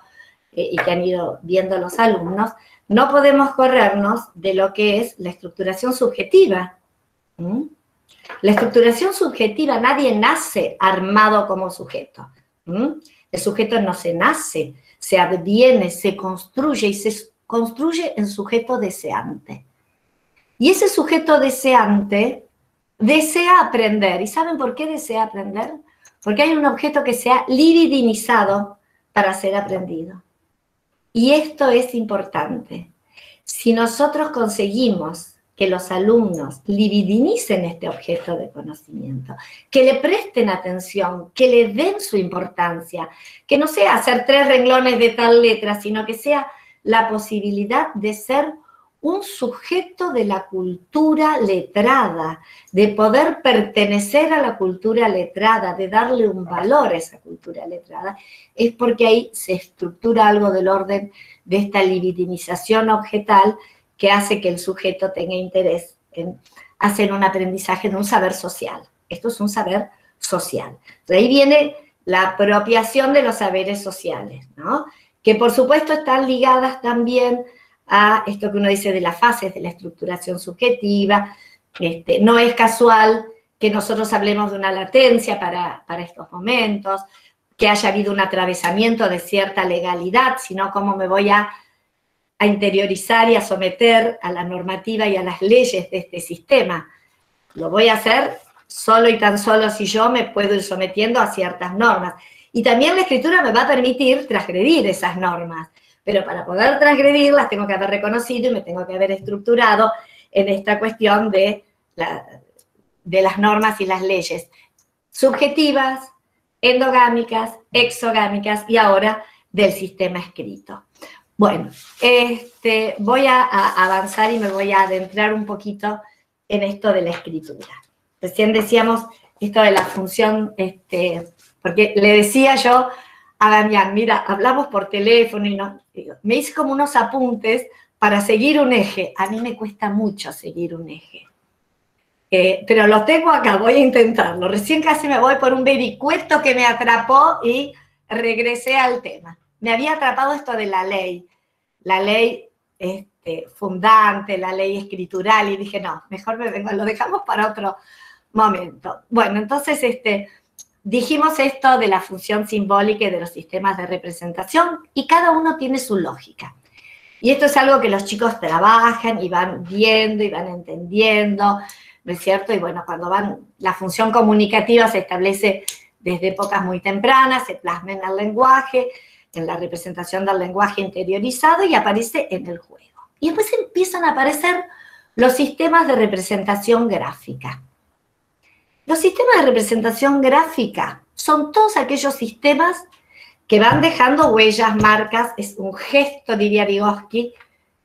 y que han ido viendo los alumnos, no podemos corrernos de lo que es la estructuración subjetiva. La estructuración subjetiva, nadie nace armado como sujeto. El sujeto no se nace, se adviene, se construye y se construye en sujeto deseante. Y ese sujeto deseante desea aprender. ¿Y saben por qué desea aprender? Porque hay un objeto que se ha libidinizado para ser aprendido. Y esto es importante. Si nosotros conseguimos que los alumnos libidinicen este objeto de conocimiento, que le presten atención, que le den su importancia, que no sea hacer 3 renglones de tal letra, sino que sea la posibilidad de ser un sujeto de la cultura letrada, de poder pertenecer a la cultura letrada, de darle un valor a esa cultura letrada, es porque ahí se estructura algo del orden de esta libidinización objetal que hace que el sujeto tenga interés en hacer un aprendizaje de un saber social. Esto es un saber social. De ahí viene la apropiación de los saberes sociales, ¿no? Que por supuesto están ligadas también a esto que uno dice de las fases de la estructuración subjetiva. No es casual que nosotros hablemos de una latencia para estos momentos, que haya habido un atravesamiento de cierta legalidad, sino cómo me voy a interiorizar y a someter a la normativa y a las leyes de este sistema. Lo voy a hacer solo y tan solo si yo me puedo ir sometiendo a ciertas normas. Y también la escritura me va a permitir transgredir esas normas. Pero para poder transgredirlas tengo que haber reconocido y me tengo que haber estructurado en esta cuestión de las normas y las leyes subjetivas, endogámicas, exogámicas y ahora del sistema escrito. Bueno, voy a avanzar y me voy a adentrar un poquito en esto de la escritura. Recién decíamos esto de la función, porque le decía yo a Damián, mira, hablamos por teléfono y me hice como unos apuntes para seguir un eje. A mí me cuesta mucho seguir un eje. Pero lo tengo acá, voy a intentarlo. Recién casi me voy por un vericueto que me atrapó y regresé al tema. Me había atrapado esto de la ley fundante, la ley escritural, y dije, no, mejor lo dejamos para otro momento. Bueno, entonces dijimos esto de la función simbólica y de los sistemas de representación, y cada uno tiene su lógica. Y esto es algo que los chicos trabajan y van viendo y van entendiendo, ¿no es cierto? Y bueno, cuando la función comunicativa se establece desde épocas muy tempranas, se plasma en el lenguaje, en la representación del lenguaje interiorizado y aparece en el juego. Y después empiezan a aparecer los sistemas de representación gráfica. Los sistemas de representación gráfica son todos aquellos sistemas que van dejando huellas, marcas, es un gesto, diría Vygotsky,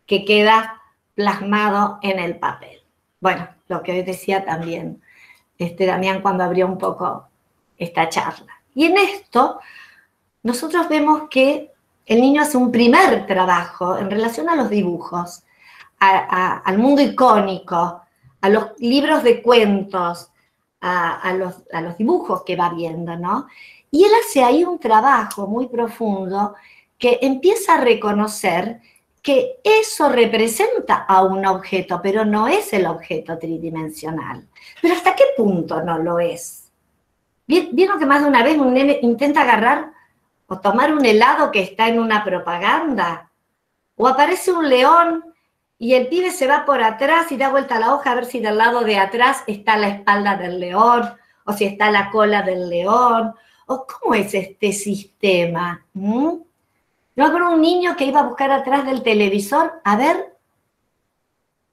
que queda plasmado en el papel. Bueno, lo que decía también Damián cuando abrió un poco esta charla. Y en esto, nosotros vemos que el niño hace un primer trabajo en relación a los dibujos, al mundo icónico, a los libros de cuentos, a los dibujos que va viendo, ¿no? Y él hace ahí un trabajo muy profundo que empieza a reconocer que eso representa a un objeto, pero no es el objeto tridimensional. Pero ¿hasta qué punto no lo es? ¿Vieron que más de una vez un nene intenta agarrar o tomar un helado que está en una propaganda? O aparece un león y el pibe se va por atrás y da vuelta a la hoja a ver si del lado de atrás está la espalda del león, o si está la cola del león, o cómo es este sistema. Yo acuerdo un niño que iba a buscar atrás del televisor a ver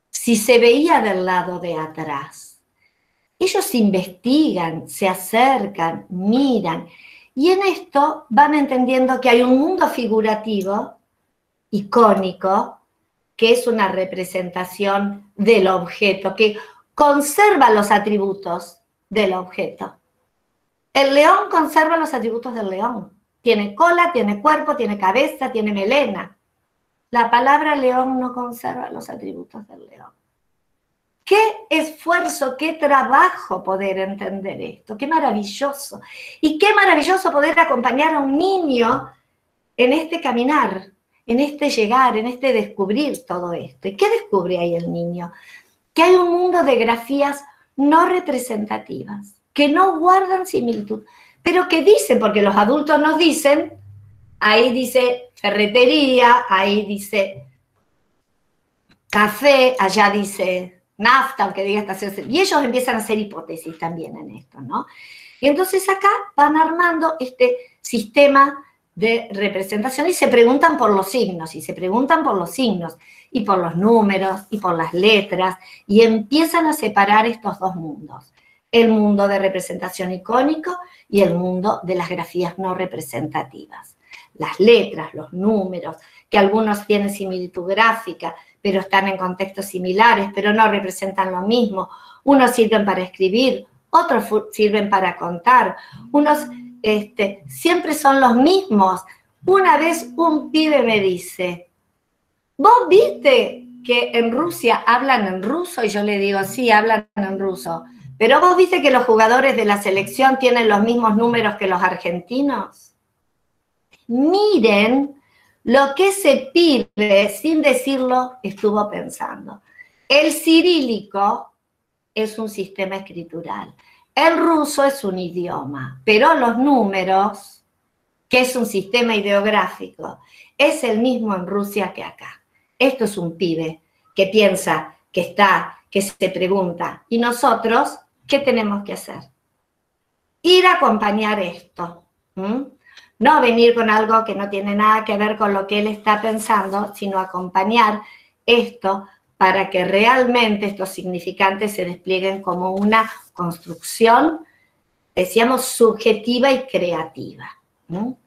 si se veía del lado de atrás. Ellos investigan, se acercan, miran, y en esto van entendiendo que hay un mundo figurativo, icónico, que es una representación del objeto, que conserva los atributos del objeto. El león conserva los atributos del león. Tiene cola, tiene cuerpo, tiene cabeza, tiene melena. La palabra león no conserva los atributos del león. Qué esfuerzo, qué trabajo poder entender esto, qué maravilloso. Y qué maravilloso poder acompañar a un niño en este caminar, en este llegar, en este descubrir todo esto. ¿Y qué descubre ahí el niño? Que hay un mundo de grafías no representativas, que no guardan similitud, pero que dicen, porque los adultos nos dicen, ahí dice ferretería, ahí dice café, allá dice nafta, aunque diga estación, y ellos empiezan a hacer hipótesis también en esto, ¿no? Y entonces acá van armando este sistema de representación y se preguntan por los signos, y se preguntan por los signos, y por los números, y por las letras, y empiezan a separar estos dos mundos. El mundo de representación icónico y el mundo de las grafías no representativas. Las letras, los números, que algunos tienen similitud gráfica, pero están en contextos similares, pero no representan lo mismo. Unos sirven para escribir, otros sirven para contar, unos siempre son los mismos. Una vez un pibe me dice, ¿vos viste que en Rusia hablan en ruso? Y yo le digo, sí, hablan en ruso. ¿Pero vos viste que los jugadores de la selección tienen los mismos números que los argentinos? Miren lo que ese pibe, sin decirlo, estuvo pensando. El cirílico es un sistema escritural. El ruso es un idioma, pero los números, que es un sistema ideográfico, es el mismo en Rusia que acá. Esto es un pibe que piensa, que se pregunta. ¿Y nosotros qué tenemos que hacer? Ir a acompañar esto. No venir con algo que no tiene nada que ver con lo que él está pensando, sino acompañar esto para que realmente estos significantes se desplieguen como una construcción, decíamos, subjetiva y creativa,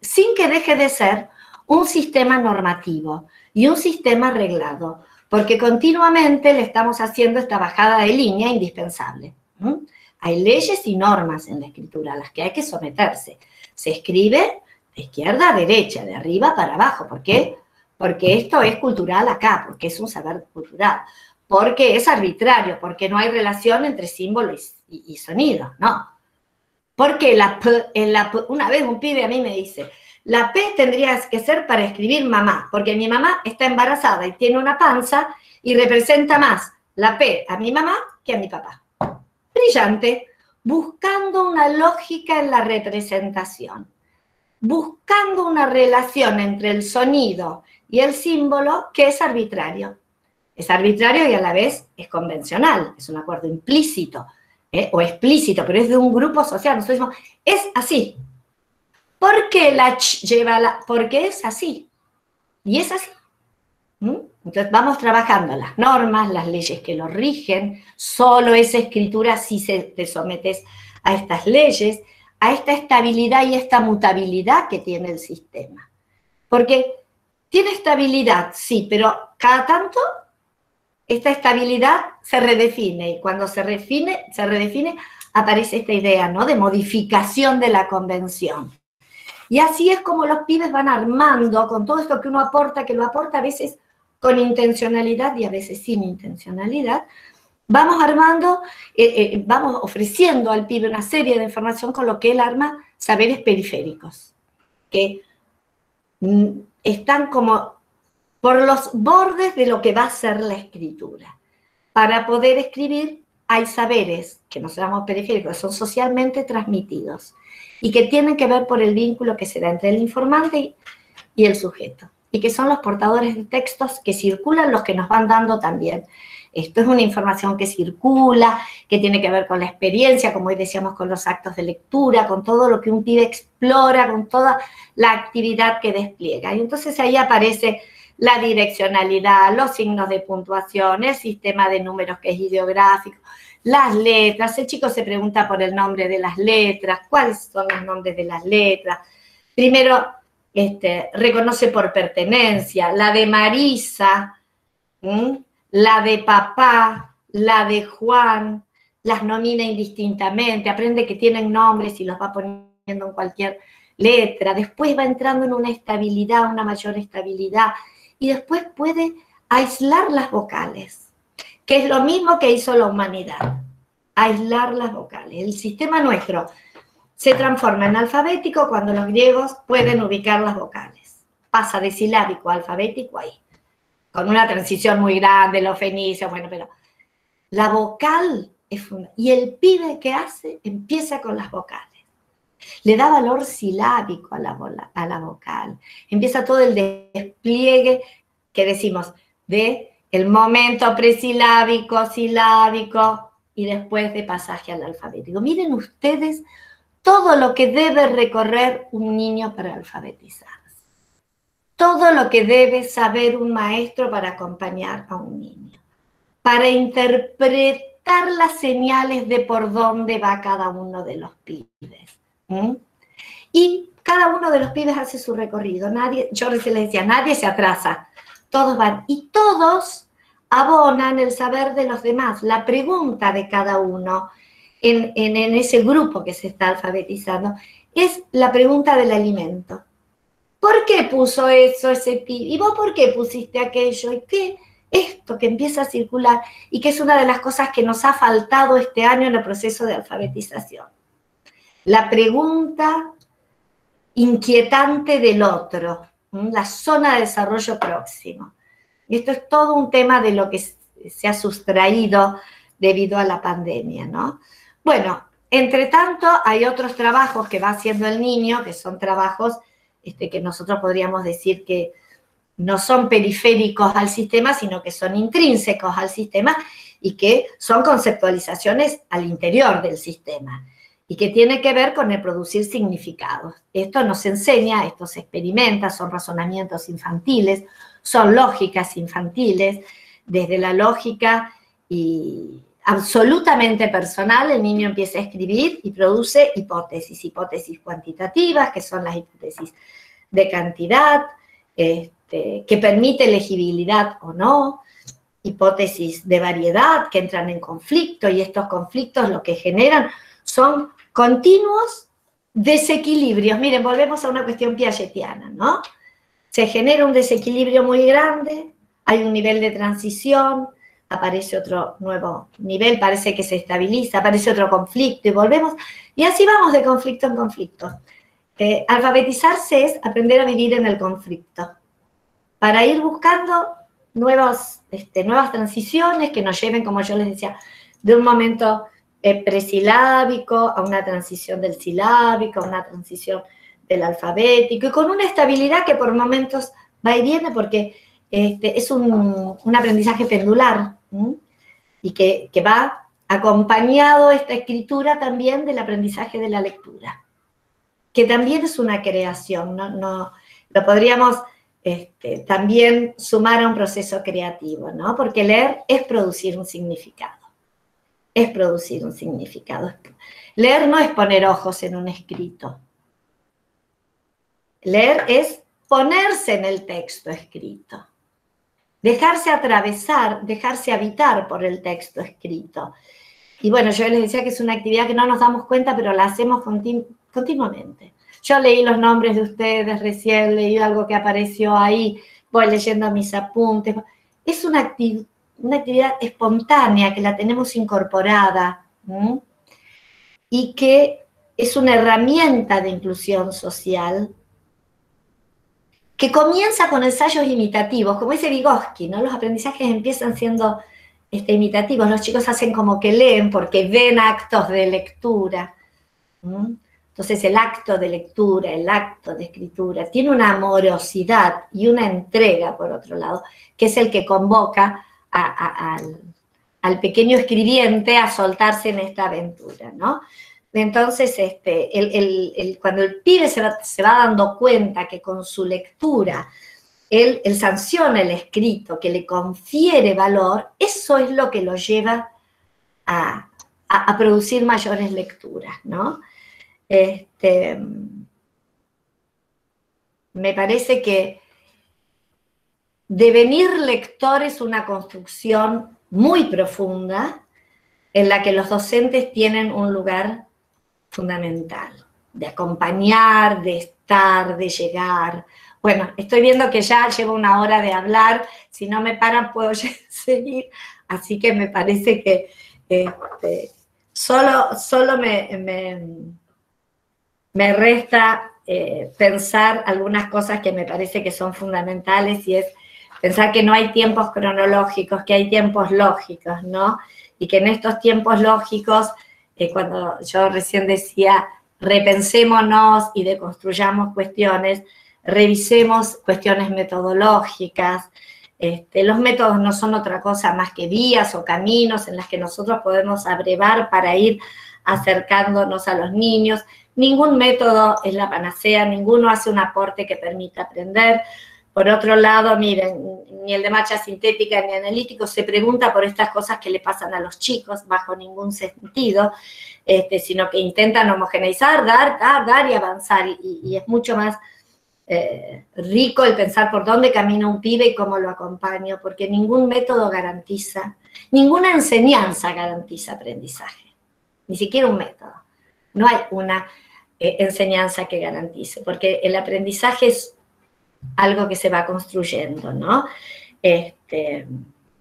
sin que deje de ser un sistema normativo y un sistema reglado, porque continuamente le estamos haciendo esta bajada de línea indispensable. Hay leyes y normas en la escritura a las que hay que someterse. Se escribe de izquierda a derecha, de arriba para abajo. ¿Por qué? Porque esto es cultural acá, porque es un saber cultural, porque es arbitrario, porque no hay relación entre símbolo y sonido, no. Porque una vez un pibe a mí me dice, la P tendría que ser para escribir mamá, porque mi mamá está embarazada y tiene una panza y representa más la P a mi mamá que a mi papá. Brillante, buscando una lógica en la representación, buscando una relación entre el sonido y el símbolo que es arbitrario. Es arbitrario y a la vez es convencional, es un acuerdo implícito o explícito, pero es de un grupo social. Nosotros decimos, es así. ¿Por qué la ch lleva la...? Porque es así. Y es así. Entonces vamos trabajando las normas, las leyes que lo rigen, solo esa escritura si te sometes a estas leyes, a esta estabilidad y esta mutabilidad que tiene el sistema. Porque tiene estabilidad, sí, pero cada tanto esta estabilidad se redefine, y cuando se redefine, aparece esta idea, ¿no?, de modificación de la convención. Y así es como los pibes van armando, con todo esto que uno aporta, que lo aporta a veces con intencionalidad y a veces sin intencionalidad, vamos armando, vamos ofreciendo al pibe una serie de información con lo que él arma saberes periféricos, que están como por los bordes de lo que va a ser la escritura. Para poder escribir hay saberes que no llamamos periféricos, que son socialmente transmitidos y que tienen que ver por el vínculo que se da entre el informante y el sujeto, y que son los portadores de textos que circulan, los que nos van dando también. Esto es una información que circula, que tiene que ver con la experiencia, como hoy decíamos, con los actos de lectura, con todo lo que un pibe explora, con toda la actividad que despliega. Y entonces ahí aparece la direccionalidad, los signos de puntuación, el sistema de números que es ideográfico, las letras. El chico se pregunta por el nombre de las letras, cuáles son los nombres de las letras. Primero reconoce por pertenencia, la de Marisa, la de papá, la de Juan, las nomina indistintamente, aprende que tienen nombres y los va poniendo en cualquier letra. Después va entrando en una estabilidad, una mayor estabilidad, y después puede aislar las vocales, que es lo mismo que hizo la humanidad, aislar las vocales. El sistema nuestro se transforma en alfabético cuando los griegos pueden ubicar las vocales. Pasa de silábico a alfabético ahí, con una transición muy grande, los fenicios, bueno, pero la vocal es fundamental. Y el pibe que hace empieza con las vocales. Le da valor silábico a la vocal. Empieza todo el despliegue que decimos de el momento presilábico, silábico y después de pasaje al alfabético. Miren ustedes todo lo que debe recorrer un niño para alfabetizarse. Todo lo que debe saber un maestro para acompañar a un niño. Para interpretar las señales de por dónde va cada uno de los pibes. Y cada uno de los pibes hace su recorrido. Yo recién les decía, nadie se atrasa. Todos van. Y todos abonan el saber de los demás. La pregunta de cada uno en ese grupo que se está alfabetizando es la pregunta del alimento. ¿Por qué puso eso ese pibe? ¿Y vos por qué pusiste aquello? ¿Y qué? Esto que empieza a circular y que es una de las cosas que nos ha faltado este año en el proceso de alfabetización. La pregunta inquietante del otro, la zona de desarrollo próximo. Y esto es todo un tema de lo que se ha sustraído debido a la pandemia, ¿no? Bueno, entre tanto, hay otros trabajos que va haciendo el niño, que son trabajos que nosotros podríamos decir que no son periféricos al sistema, sino que son intrínsecos al sistema y que son conceptualizaciones al interior del sistema y que tiene que ver con el producir significados. Esto nos enseña, esto se experimenta, son razonamientos infantiles, son lógicas infantiles, desde la lógica y absolutamente personal, el niño empieza a escribir y produce hipótesis cuantitativas, que son las hipótesis de cantidad, que permite legibilidad o no, hipótesis de variedad que entran en conflicto, y estos conflictos lo que generan son continuos desequilibrios. Miren, volvemos a una cuestión piagetiana, ¿no? Se genera un desequilibrio muy grande, hay un nivel de transición, aparece otro nuevo nivel, parece que se estabiliza, aparece otro conflicto y volvemos, y así vamos de conflicto en conflicto. Alfabetizarse es aprender a vivir en el conflicto, para ir buscando nuevas transiciones que nos lleven, como yo les decía, de un momento presilábico a una transición del silábico, a una transición del alfabético, y con una estabilidad que por momentos va y viene, porque es un aprendizaje pendular, y que va acompañado esta escritura también del aprendizaje de la lectura, que también es una creación, no lo podríamos también sumar a un proceso creativo, ¿no? Porque leer es producir un significado, es producir un significado. Leer no es poner ojos en un escrito. Leer es ponerse en el texto escrito, dejarse atravesar, dejarse habitar por el texto escrito. Y bueno, yo les decía que es una actividad que no nos damos cuenta, pero la hacemos continuamente. Yo leí los nombres de ustedes recién, leí algo que apareció ahí, voy leyendo mis apuntes. Es una actividad espontánea que la tenemos incorporada, ¿sí? Y que es una herramienta de inclusión social que comienza con ensayos imitativos, como dice Vygotsky, ¿no? Los aprendizajes empiezan siendo imitativos, los chicos hacen como que leen porque ven actos de lectura. Entonces el acto de lectura, el acto de escritura, tiene una amorosidad y una entrega, por otro lado, que es el que convoca al pequeño escribiente a soltarse en esta aventura, ¿no? Entonces, cuando el pibe se va dando cuenta que con su lectura él sanciona el escrito, que le confiere valor, eso es lo que lo lleva a producir mayores lecturas, ¿no? Me parece que devenir lector es una construcción muy profunda en la que los docentes tienen un lugar fundamental, de acompañar, de estar, de llegar. Bueno, estoy viendo que ya llevo una hora de hablar, si no me paran puedo seguir, así que me parece que solo me resta pensar algunas cosas que me parece que son fundamentales, y es pensar que no hay tiempos cronológicos, que hay tiempos lógicos, ¿no? Y que en estos tiempos lógicos, cuando yo recién decía, repensémonos y deconstruyamos cuestiones, revisemos cuestiones metodológicas. Los métodos no son otra cosa más que vías o caminos en las que nosotros podemos abrevar para ir acercándonos a los niños. Ningún método es la panacea, ninguno hace un aporte que permita aprender. Por otro lado, miren, ni el de marcha sintética ni analítico se pregunta por estas cosas que le pasan a los chicos bajo ningún sentido, sino que intentan homogeneizar, dar y avanzar, y es mucho más rico el pensar por dónde camina un pibe y cómo lo acompaño, porque ningún método garantiza, ninguna enseñanza garantiza aprendizaje, ni siquiera un método. No hay una enseñanza que garantice, porque el aprendizaje es algo que se va construyendo, ¿no?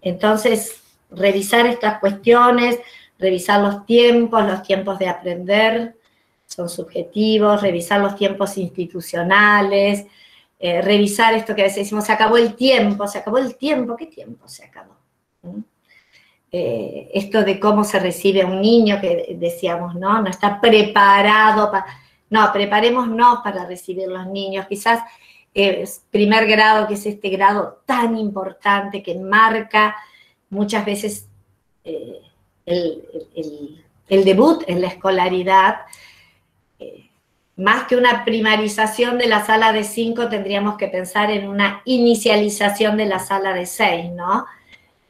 Entonces, revisar estas cuestiones, revisar los tiempos de aprender son subjetivos, revisar los tiempos institucionales, revisar esto que a veces decimos, se acabó el tiempo, ¿qué tiempo se acabó? Esto de cómo se recibe un niño, que decíamos, ¿no? No está preparado para... No, preparémonos para recibir los niños, quizás primer grado, que es este grado tan importante que marca muchas veces el debut en la escolaridad. Más que una primarización de la sala de 5, tendríamos que pensar en una inicialización de la sala de 6, ¿no?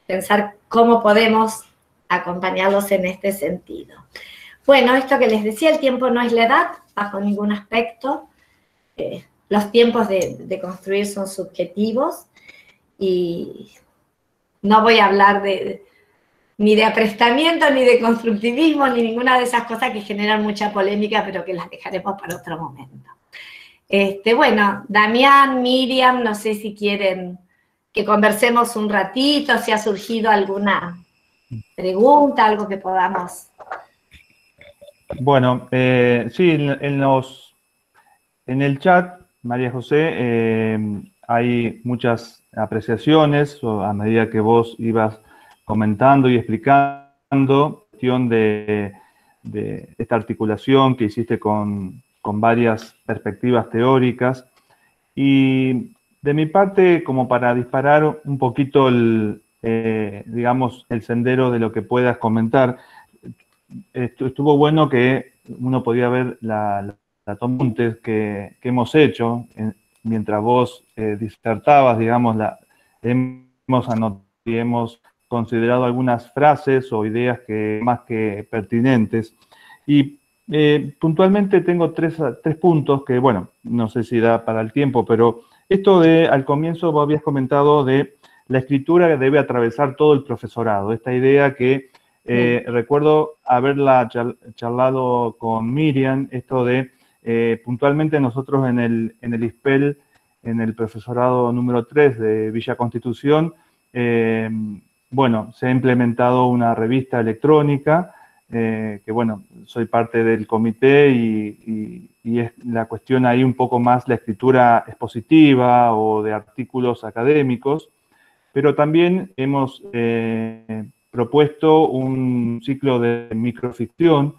Pensar cómo podemos acompañarlos en este sentido. Bueno, esto que les decía, el tiempo no es la edad, bajo ningún aspecto. Los tiempos de construir son subjetivos, y no voy a hablar ni de aprestamiento, ni de constructivismo, ni ninguna de esas cosas que generan mucha polémica, pero que las dejaremos para otro momento. Bueno, Damián, Miriam, no sé si quieren que conversemos un ratito, si ha surgido alguna pregunta, algo que podamos... Bueno, sí, en el chat, María José, hay muchas apreciaciones a medida que vos ibas comentando y explicando, cuestión de esta articulación que hiciste con varias perspectivas teóricas. Y de mi parte, como para disparar un poquito digamos, el sendero de lo que puedas comentar, estuvo bueno que uno podía ver la toma de apuntes que hemos hecho mientras vos disertabas, digamos, hemos anotado y hemos considerado algunas frases o ideas que más que pertinentes. Y puntualmente tengo tres puntos que, bueno, no sé si da para el tiempo, pero esto al comienzo vos habías comentado de la escritura que debe atravesar todo el profesorado. Esta idea que recuerdo haberla charlado con Miriam, esto de puntualmente nosotros en el ISPEL, en el profesorado número 3 de Villa Constitución, bueno, se ha implementado una revista electrónica, que bueno, soy parte del comité y es la cuestión ahí un poco más la escritura expositiva o de artículos académicos, pero también hemos propuesto un ciclo de microficción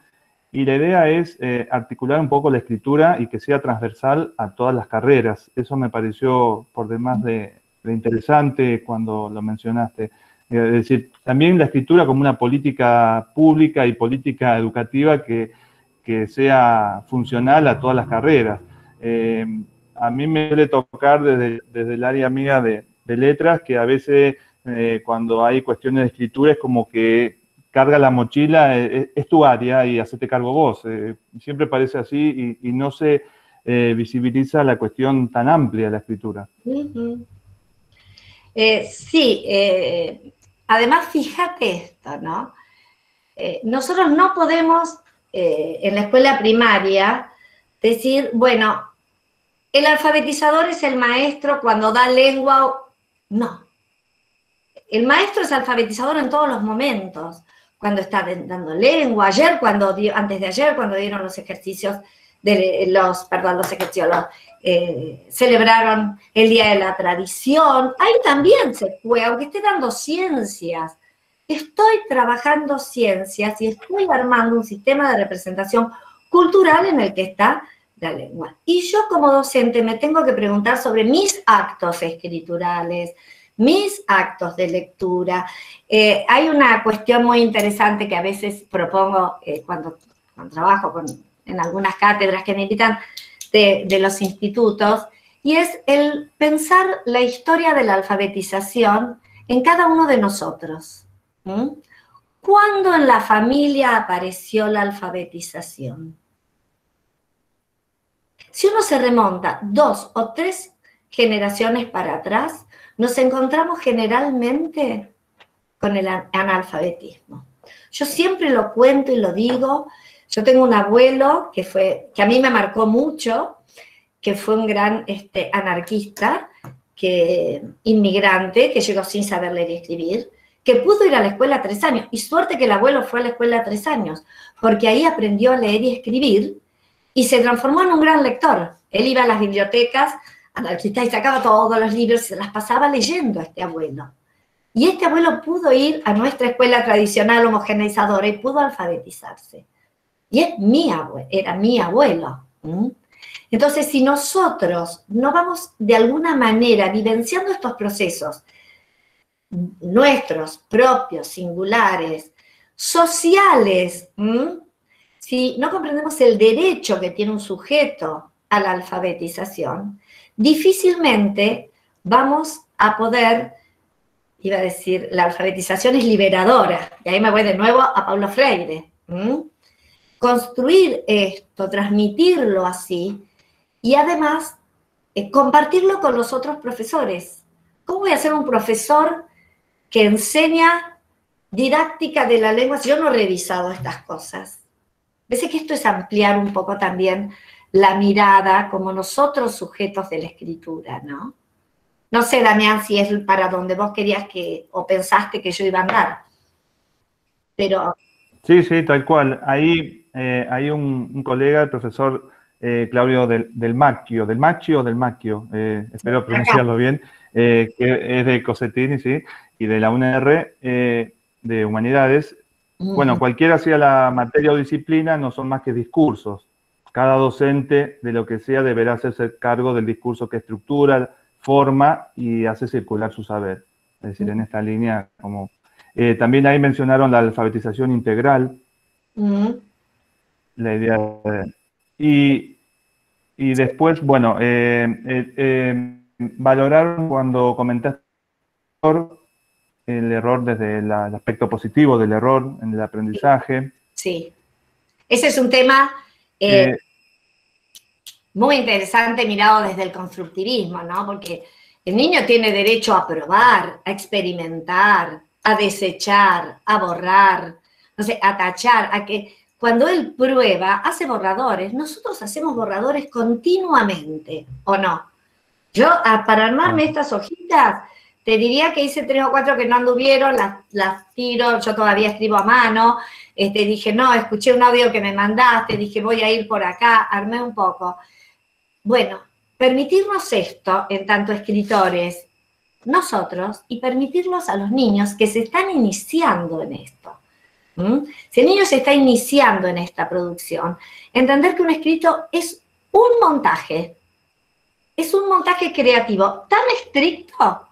y la idea es articular un poco la escritura y que sea transversal a todas las carreras. Eso me pareció por demás de interesante cuando lo mencionaste. Es decir, también la escritura como una política pública y política educativa que sea funcional a todas las carreras. A mí me suele tocar desde el área mía de letras que a veces cuando hay cuestiones de escritura es como que carga la mochila, es tu área y hacete cargo vos. Siempre parece así y no se visibiliza la cuestión tan amplia de la escritura. Sí, además fíjate esto, ¿no? Nosotros no podemos en la escuela primaria decir, bueno, el alfabetizador es el maestro cuando da lengua. No. El maestro es alfabetizador en todos los momentos. Cuando está dando lengua, antes de ayer, cuando dieron los ejercicios, celebraron el Día de la Tradición, ahí también se fue, aunque esté dando ciencias. Estoy trabajando ciencias y estoy armando un sistema de representación cultural en el que está la lengua. Y yo como docente me tengo que preguntar sobre mis actos escriturales, mis actos de lectura. Hay una cuestión muy interesante que a veces propongo cuando trabajo en algunas cátedras que me invitan de los institutos, y es el pensar la historia de la alfabetización en cada uno de nosotros. ¿Cuándo en la familia apareció la alfabetización? Si uno se remonta 2 o 3 generaciones para atrás, nos encontramos generalmente con el analfabetismo. Yo siempre lo cuento y lo digo. Yo tengo un abuelo que a mí me marcó mucho, que fue un gran anarquista, inmigrante, que llegó sin saber leer y escribir, que pudo ir a la escuela 3 años. Y suerte que el abuelo fue a la escuela 3 años, porque ahí aprendió a leer y escribir y se transformó en un gran lector. Él iba a las bibliotecas anarquista y sacaba todos los libros y se las pasaba leyendo a este abuelo. Y este abuelo pudo ir a nuestra escuela tradicional homogeneizadora y pudo alfabetizarse. Y era mi abuelo. Entonces, si nosotros no vamos de alguna manera vivenciando estos procesos nuestros, propios, singulares, sociales, si no comprendemos el derecho que tiene un sujeto a la alfabetización, difícilmente vamos a poder, iba a decir, la alfabetización es liberadora, y ahí me voy de nuevo a Paulo Freire, construir esto, transmitirlo así, y además compartirlo con los otros profesores. ¿Cómo voy a ser un profesor que enseña didáctica de la lengua si yo no he revisado estas cosas? Parece que esto es ampliar un poco también la mirada como nosotros sujetos de la escritura, ¿no? No sé, Damián, si es para donde vos querías o pensaste que yo iba a andar. Pero... Sí, tal cual. Ahí hay un colega, el profesor Claudio del Macchio, espero pronunciarlo bien, que es de Cosetini, sí, y de la UNR de Humanidades. Bueno, cualquiera sea la materia o disciplina, no son más que discursos. Cada docente de lo que sea deberá hacerse cargo del discurso que estructura, forma y hace circular su saber. Es decir, en esta línea, como también ahí mencionaron la alfabetización integral, Mm, la idea y, y después, bueno, valorar cuando comentaste el error desde el aspecto positivo del error en el aprendizaje. sí. Ese es un tema Eh, muy interesante mirado desde el constructivismo, ¿no? Porque el niño tiene derecho a probar, a experimentar, a desechar, a borrar, no sé, a tachar, a que cuando él prueba, hace borradores. Nosotros hacemos borradores continuamente, ¿o no? Yo, para armarme estas hojitas, te diría que hice 3 o 4 que no anduvieron, las tiro, yo todavía escribo a mano, dije, no, escuché un audio que me mandaste, dije, voy a ir por acá, armé un poco. Bueno, permitirnos esto, en tanto escritores, nosotros, y permitirlos a los niños que se están iniciando en esto. Si el niño se está iniciando en esta producción, entender que un escrito es un montaje creativo tan estricto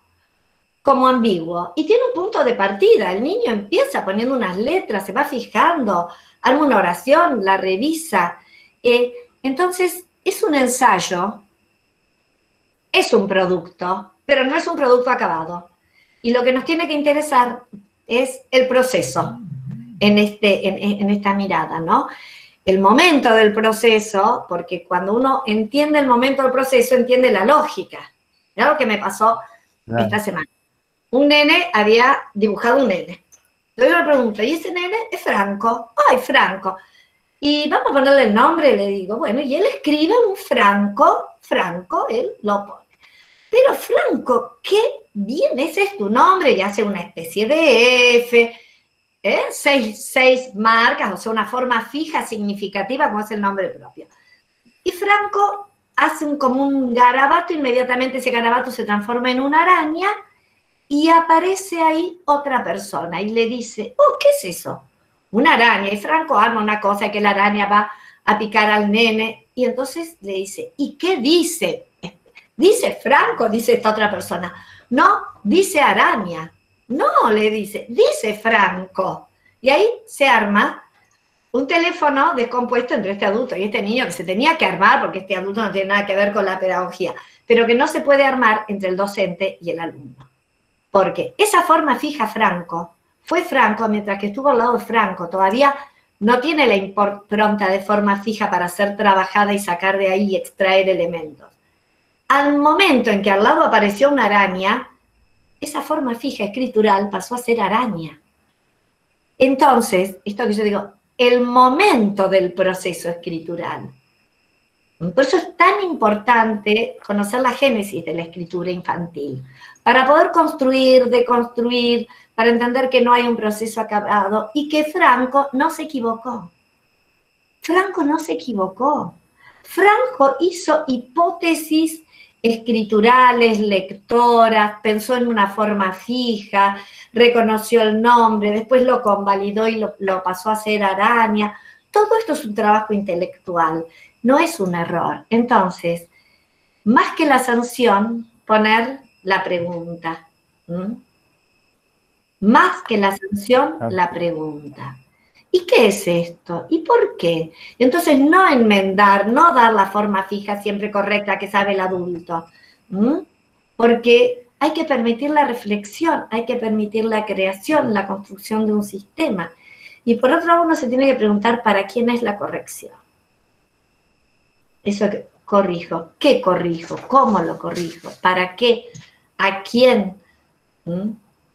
como ambiguo y tiene un punto de partida. El niño empieza poniendo unas letras, se va fijando, arma una oración, la revisa. Entonces, es un ensayo, es un producto, pero no es un producto acabado. Y lo que nos tiene que interesar es el proceso en esta mirada, ¿no? El momento del proceso, porque cuando uno entiende el momento del proceso, entiende la lógica. Mirá lo que me pasó esta semana. Un nene había dibujado un nene. Entonces yo le pregunto, ¿y ese nene es Franco? ¡Ay, Franco! Y vamos a ponerle el nombre, le digo, bueno, y él escribe un Franco, él lo pone. Pero Franco, ¿qué bien? Ese es tu nombre, y hace una especie de F, seis marcas, o sea, una forma fija, significativa, como es el nombre propio. Y Franco hace como un garabato, inmediatamente ese garabato se transforma en una araña y aparece ahí otra persona y le dice, oh, ¿qué es eso? Una araña. Y Franco arma una cosa que la araña va a picar al nene y entonces le dice, ¿y qué dice? Dice Franco, dice esta otra persona. No, dice araña. No, le dice Franco. Y ahí se arma un teléfono descompuesto entre este adulto y este niño que se tenía que armar, porque este adulto no tiene nada que ver con la pedagogía, pero que no se puede armar entre el docente y el alumno. Porque esa forma fija Franco, fue Franco, mientras que estuvo al lado de Franco, todavía no tiene la impronta de forma fija para ser trabajada y sacar de ahí y extraer elementos. Al momento en que al lado apareció una araña, esa forma fija escritural pasó a ser araña. Entonces, esto que yo digo, el momento del proceso escritural. Por eso es tan importante conocer la génesis de la escritura infantil, para poder construir, deconstruir, para entender que no hay un proceso acabado y que Franco no se equivocó. Franco no se equivocó. Franco hizo hipótesis escriturales, lectoras, pensó en una forma fija, reconoció el nombre, después lo convalidó y lo pasó a hacer araña. Todo esto es un trabajo intelectual, no es un error. Entonces, más que la sanción, poner la pregunta. Más que la sanción, la pregunta. ¿Y qué es esto? ¿Y por qué? Entonces, no enmendar, no dar la forma fija siempre correcta que sabe el adulto. Porque hay que permitir la reflexión, hay que permitir la creación, la construcción de un sistema. Y por otro lado, uno se tiene que preguntar para quién es la corrección. Eso que corrijo. ¿Qué corrijo? ¿Cómo lo corrijo? ¿Para qué? ¿A quién?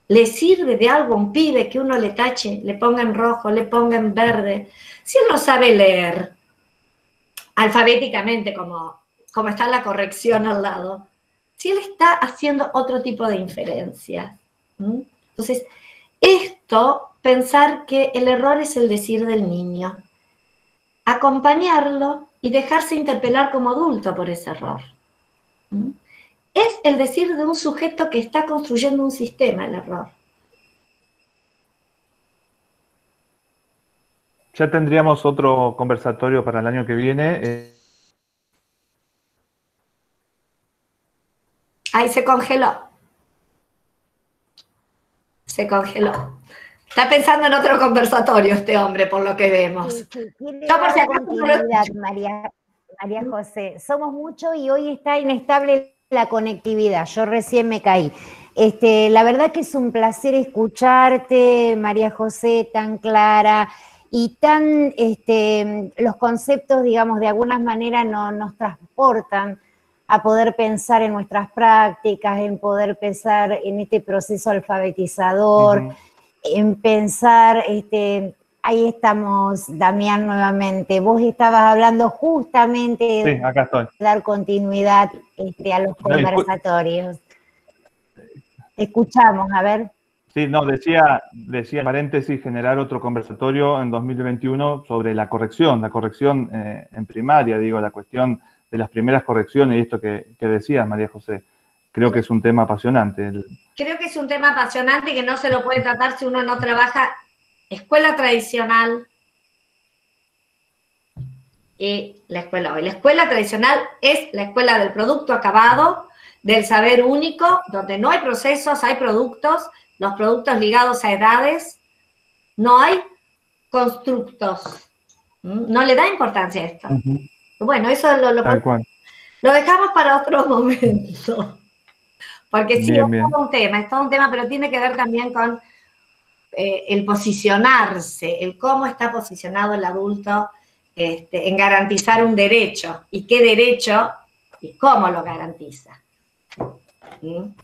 ¿Le sirve de algo a un pibe que uno le tache, le ponga en rojo, le ponga en verde? Si él no sabe leer alfabéticamente, como está la corrección al lado, si él está haciendo otro tipo de inferencias. Entonces, esto, pensar que el error es el decir del niño, acompañarlo y dejarse interpelar como adulto por ese error. Es el decir de un sujeto que está construyendo un sistema, el error. Ya tendríamos otro conversatorio para el año que viene. Ahí se congeló. Se congeló. Está pensando en otro conversatorio este hombre, por lo que vemos. Sí, quiere Yo por si dar acaso no lo continuidad, escucho. María José. Somos muchos y hoy está inestable la conectividad. Yo recién me caí. La verdad que es un placer escucharte, María José, tan clara y tan, los conceptos, digamos, de alguna manera nos transportan a poder pensar en nuestras prácticas, en poder pensar en este proceso alfabetizador, en pensar, ahí estamos, Damián, nuevamente. Vos estabas hablando justamente Sí, acá estoy. de dar continuidad a los conversatorios. Escuchamos, a ver. Sí, no, decía en paréntesis, generar otro conversatorio en 2021 sobre la corrección en primaria, digo, la cuestión de las primeras correcciones y esto que decías, María José. Creo que es un tema apasionante. Creo que es un tema apasionante y que no se lo puede tratar si uno no trabaja escuela tradicional y la escuela hoy. La escuela tradicional es la escuela del producto acabado, del saber único, donde no hay procesos, hay productos, los productos ligados a edades, no hay constructos. No le da importancia a esto. Bueno, eso lo dejamos para otro momento. Porque sí, es todo un tema, pero tiene que ver también con el posicionarse, el cómo está posicionado el adulto en garantizar un derecho, y qué derecho y cómo lo garantiza. ¿Sí?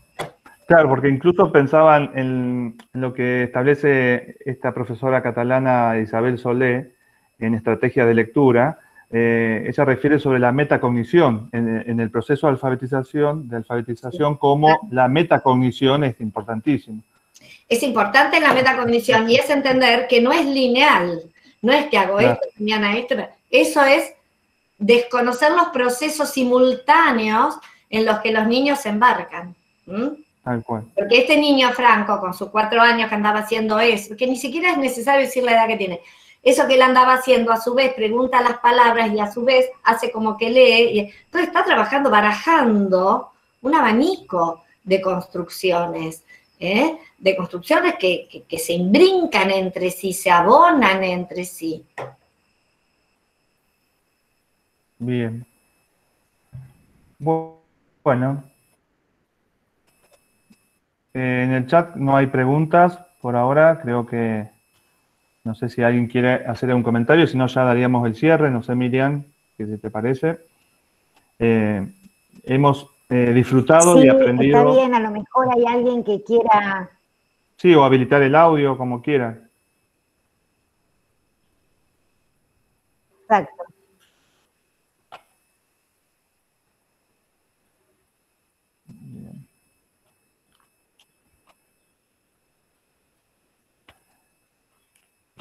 Claro, porque incluso pensaban en lo que establece esta profesora catalana Isabel Solé en Estrategia de Lectura. Ella refiere sobre la metacognición en el proceso de alfabetización, como la metacognición es importantísima. Es importante la metacognición y es entender que no es lineal, no es que hago esto, mañana esto, eso es desconocer los procesos simultáneos en los que los niños se embarcan. Tal cual. Porque este niño Franco, con sus 4 años que andaba haciendo eso, que ni siquiera es necesario decir la edad que tiene, eso que él andaba haciendo, a su vez pregunta las palabras y a su vez hace como que lee, y entonces está trabajando, barajando un abanico de construcciones, de construcciones que se imbrincan entre sí, se abonan entre sí. Bien. Bueno. En el chat no hay preguntas por ahora, creo que no sé si alguien quiere hacer un comentario, si no ya daríamos el cierre, no sé Miriam, ¿qué te parece? Hemos disfrutado y aprendido. Está bien, a lo mejor hay alguien que quiera... Sí, o habilitar el audio, como quiera. Exacto.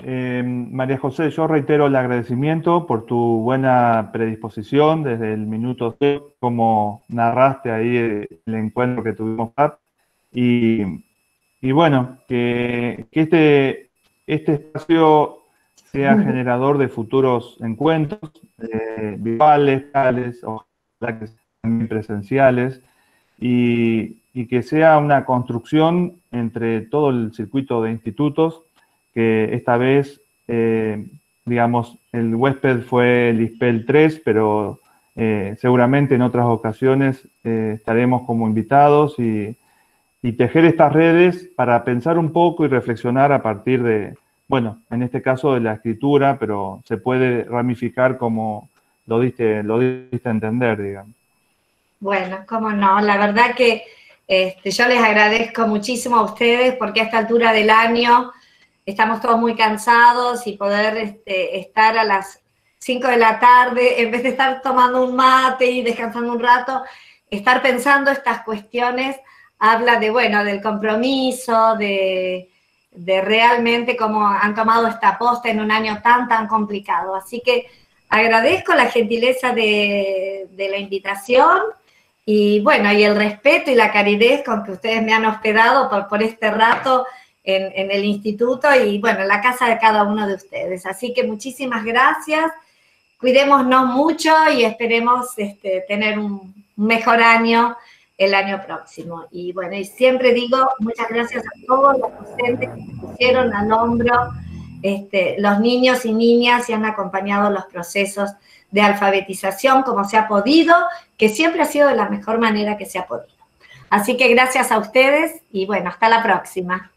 María José, yo reitero el agradecimiento por tu buena predisposición desde el minuto 0, como narraste ahí el encuentro que tuvimos. Y bueno, que este espacio sea generador de futuros encuentros virtuales, tales, o también presenciales, y que sea una construcción entre todo el circuito de institutos, que esta vez, digamos, el huésped fue el ISPEL 3, pero seguramente en otras ocasiones estaremos como invitados y tejer estas redes para pensar un poco y reflexionar a partir de, bueno, en este caso de la escritura, pero se puede ramificar como lo diste a entender, digamos. Bueno, cómo no, la verdad que yo les agradezco muchísimo a ustedes porque a esta altura del año estamos todos muy cansados y poder estar a las 5 de la tarde, en vez de estar tomando un mate y descansando un rato, estar pensando estas cuestiones, habla de, bueno, del compromiso, de realmente cómo han tomado esta posta en un año tan complicado. Así que agradezco la gentileza de la invitación y, bueno, y el respeto y la calidez con que ustedes me han hospedado por este rato en el instituto y, bueno, en la casa de cada uno de ustedes. Así que muchísimas gracias, cuidémonos mucho y esperemos tener un mejor año el año próximo. Y bueno, y siempre digo muchas gracias a todos los docentes que se pusieron al hombro los niños y niñas y han acompañado los procesos de alfabetización como se ha podido, que siempre ha sido de la mejor manera que se ha podido. Así que gracias a ustedes y bueno, hasta la próxima.